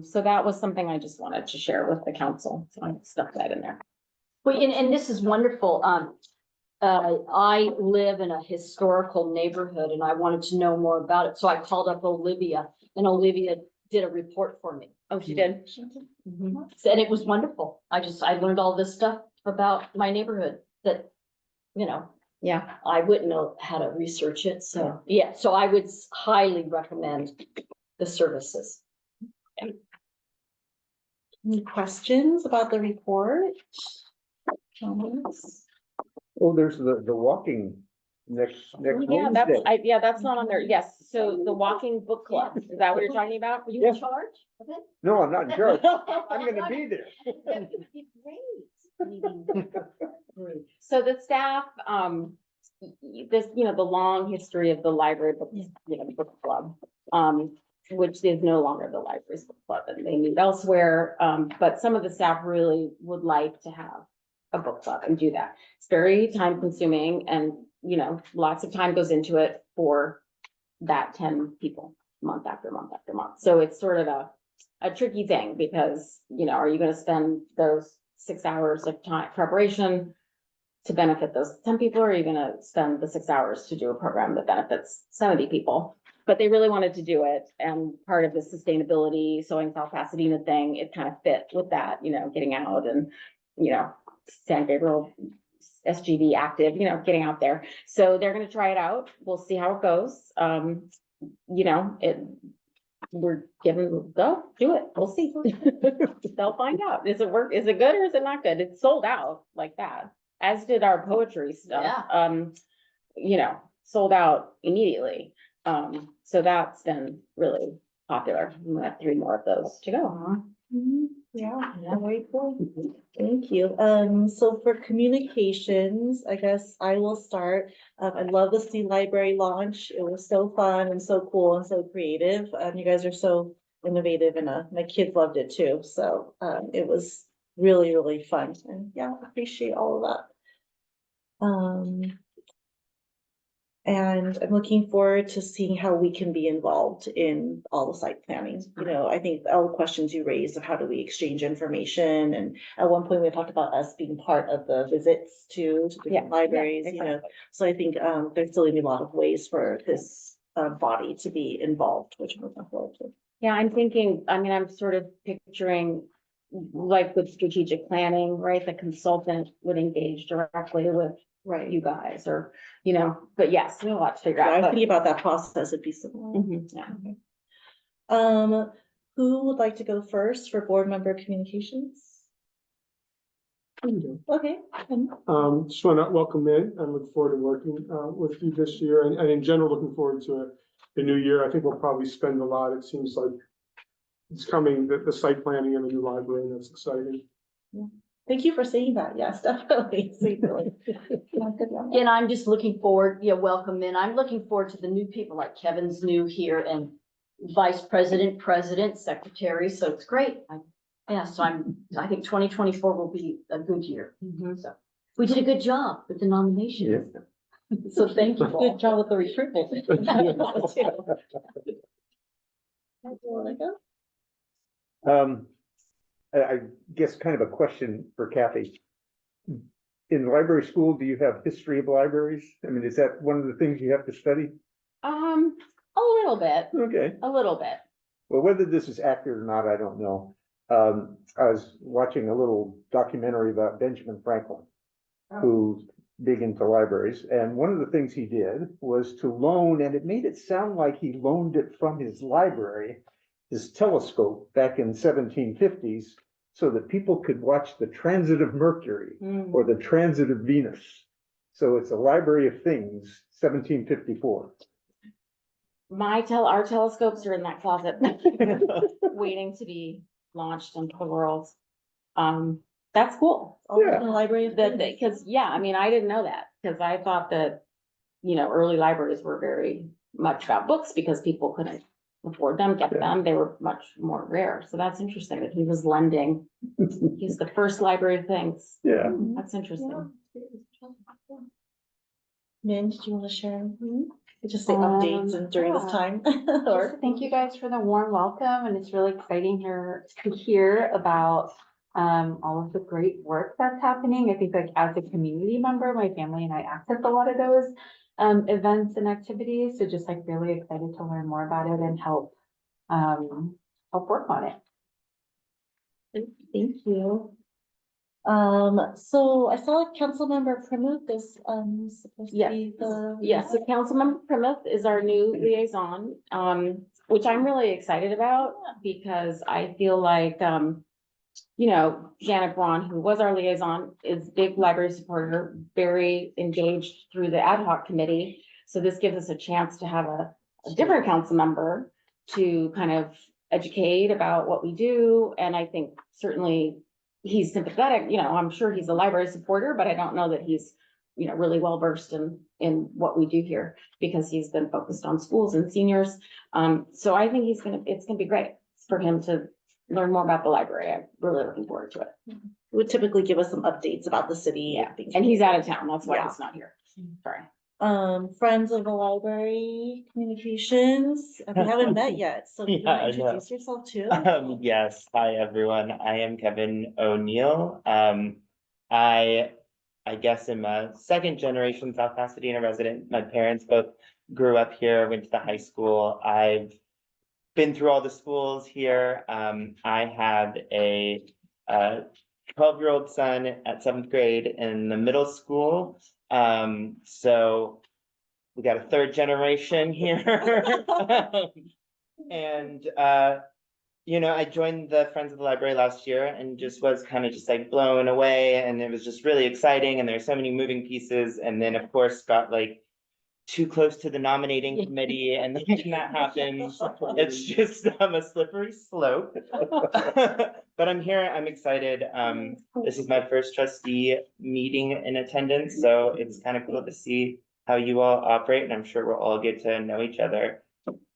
So that was something I just wanted to share with the council. So I stuck that in there.
Well, and this is wonderful. I live in a historical neighborhood and I wanted to know more about it. So I called up Olivia and Olivia did a report for me.
Oh, she did?
And it was wonderful. I learned all this stuff about my neighborhood that,
Yeah.
I wouldn't know how to research it. So, yeah, so I would highly recommend the services.
Any questions about the report? Comments?
Oh, there's the walking next
Yeah,
Wednesday.
that's not on there. Yes. So the walking book club, is that what you're talking about?
Are you in charge of it?
No, I'm not in charge. I'm gonna be there.
That would be great.
So the staff, the long history of the library book, book club, which is no longer the library's book club and they meet elsewhere. But some of the staff really would like to have a book club and do that. It's very time consuming and, lots of time goes into it for that 10 people, month after month after month. So it's sort of a tricky thing because, are you gonna spend those 6 hours of time preparation to benefit those 10 people, or are you gonna spend the 6 hours to do a program that benefits 70 people? But they really wanted to do it, and part of the sustainability Sewing South Pasadena thing, it kind of fit with that, getting out and, San Gabriel SGV active, getting out there. So they're gonna try it out. We'll see how it goes. We're giving, go, do it. We'll see. They'll find out. Is it good or is it not good? It's sold out like that, as did our poetry stuff. Sold out immediately. So that's been really popular. We have 3 more of those to go.
Yeah, very cool. Thank you. So for communications, I guess I will start. I love the Sea Library launch. It was so fun and so cool and so creative. You guys are so innovative and my kids loved it too. So it was really, really fun. And yeah, appreciate all of that. And I'm looking forward to seeing how we can be involved in all the site planning. I think all the questions you raised of how do we exchange information, and at one point we talked about us being part of the visits to different libraries,
exactly.
So I think there's still gonna be a lot of ways for this body to be involved, which I'm looking forward to.
Yeah, I'm sort of picturing like with strategic planning, right? The consultant would engage directly with you guys or, but yes, we have a lot to figure
I
out.
was thinking about that process, it'd be similar.
Yeah.
Who would like to go first for board member communications? Okay.
Just want to welcome in and look forward to working with you this year and in general, looking forward to the new year. I think we'll probably spend a lot. It seems like it's coming, the site planning and the new library, and that's exciting.
Thank you for saying that. Yes, definitely. Secretly.
And I'm just looking forward, welcome in. I'm looking forward to the new people, like Kevin's new here and vice president, president, secretary, so it's great. I think 2024 will be a good year. So we did a good job with the nominations. So thank you.
Good job with the recruitment.
I guess kind of a question for Kathy. In library school, do you have history of libraries? I mean, is that one of the things you have to study?
A little bit,
Okay.
a little bit.
Well, whether this is accurate or not, I don't know. I was watching a little documentary about Benjamin Franklin, who's big into libraries, and one of the things he did was to loan, and it made it sound like he loaned it from his library, his telescope back in 1750s, so that people could watch the transit of Mercury or the transit of Venus. So it's a library of things, 1754.
Our telescopes are in that closet, waiting to be launched into the world. That's cool.
Yeah.
The library of
That,
things.
because, yeah, I mean, I didn't know that, because I thought that, early libraries were very much about books because people couldn't afford them, get them. They were much more rare. So that's interesting that he was lending. He's the first library of things.
Yeah.
That's interesting.
Min, did you want to share? Just the updates and during this
yeah.
time.
Or thank you guys for the warm welcome, and it's really exciting here to hear about all of the great work that's happening. I think like as a community member, my family and I access a lot of those events and activities. So just like really excited to learn more about it and help work on it.
Thank you. So I saw Councilmember Primuth is supposed to
Yes.
be the.
Yes, so Councilmember Primuth is our new liaison, which I'm really excited about because I feel like, Janet Braun, who was our liaison, is big library supporter, very engaged through the ad hoc committee. So this gives us a chance to have a different council member to kind of educate about what we do. And I think certainly he's sympathetic, I'm sure he's a library supporter, but I don't know that he's, really well versed in what we do here because he's been focused on schools and seniors. So I think it's gonna be great for him to learn more about the library. I'm really looking forward to it.
Would typically give us some updates about the city.
Yeah,
things.
and he's out of town. That's why
Yeah.
he's not here. Sorry.
Friends of the Library Communications, we haven't met yet, so you
Yeah,
want
I
to
know.
introduce yourself too?
Yes, hi, everyone. I am Kevin O'Neill. I guess I'm a second generation South Pasadena resident. My parents both grew up here, went to the high school. I've been through all the schools here. I have a 12-year-old son at 7th grade in the middle school. So we got a third generation here. And I joined the Friends of the Library last year and just was kind of just like blown away, and it was just really exciting, and there's so many moving pieces, and then of course got like too close to the nominating committee, and then when that happens, it's just a slippery slope. But I'm here, I'm excited. This is my first trustee meeting in attendance, so it's kind of cool to see how you all operate, and I'm sure we'll all get to know each other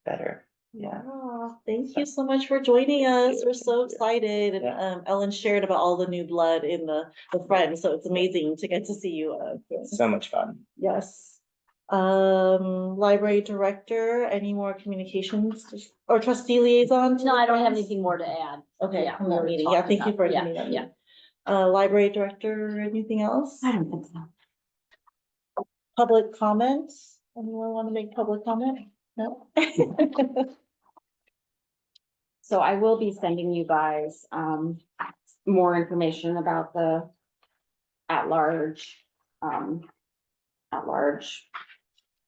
better. Yeah.
Oh, thank you so much for joining us. We're so excited. And
Yeah.
Ellen shared about all the new blood in the Friends, so it's amazing to get to see you.
So much fun.
Yes. Library Director, any more communications or trustee liaison?
No, I don't have anything more to add.
Okay,
Yeah,
from
we
the
already
meeting. Yeah,
talked
thank you
about-
for
yeah,
attending that
yeah.
meeting. Library Director, anything else?
I don't think so.
Public comments? Anyone want to make public comment? No?
So I will be sending you guys, more information about the at-large ad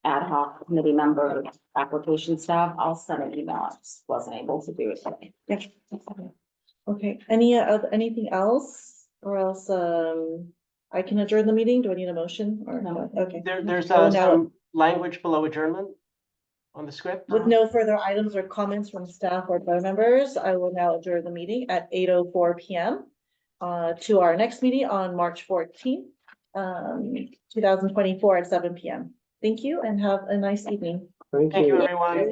hoc committee member application stuff. I'll send an email. I just wasn't able to do it today.
Okay, anything else? Or else, I can adjourn the meeting? Do I need a motion or
No.
Okay.
There's
Oh, now-
some language below adjournment on the script.
With no further items or comments from staff or board members, I will now adjourn the meeting at 8:04 PM. to our next meeting on March 14th, 2024 at 7 p.m. Thank you and have a nice evening.
Thank
Thank you,
you.
everyone.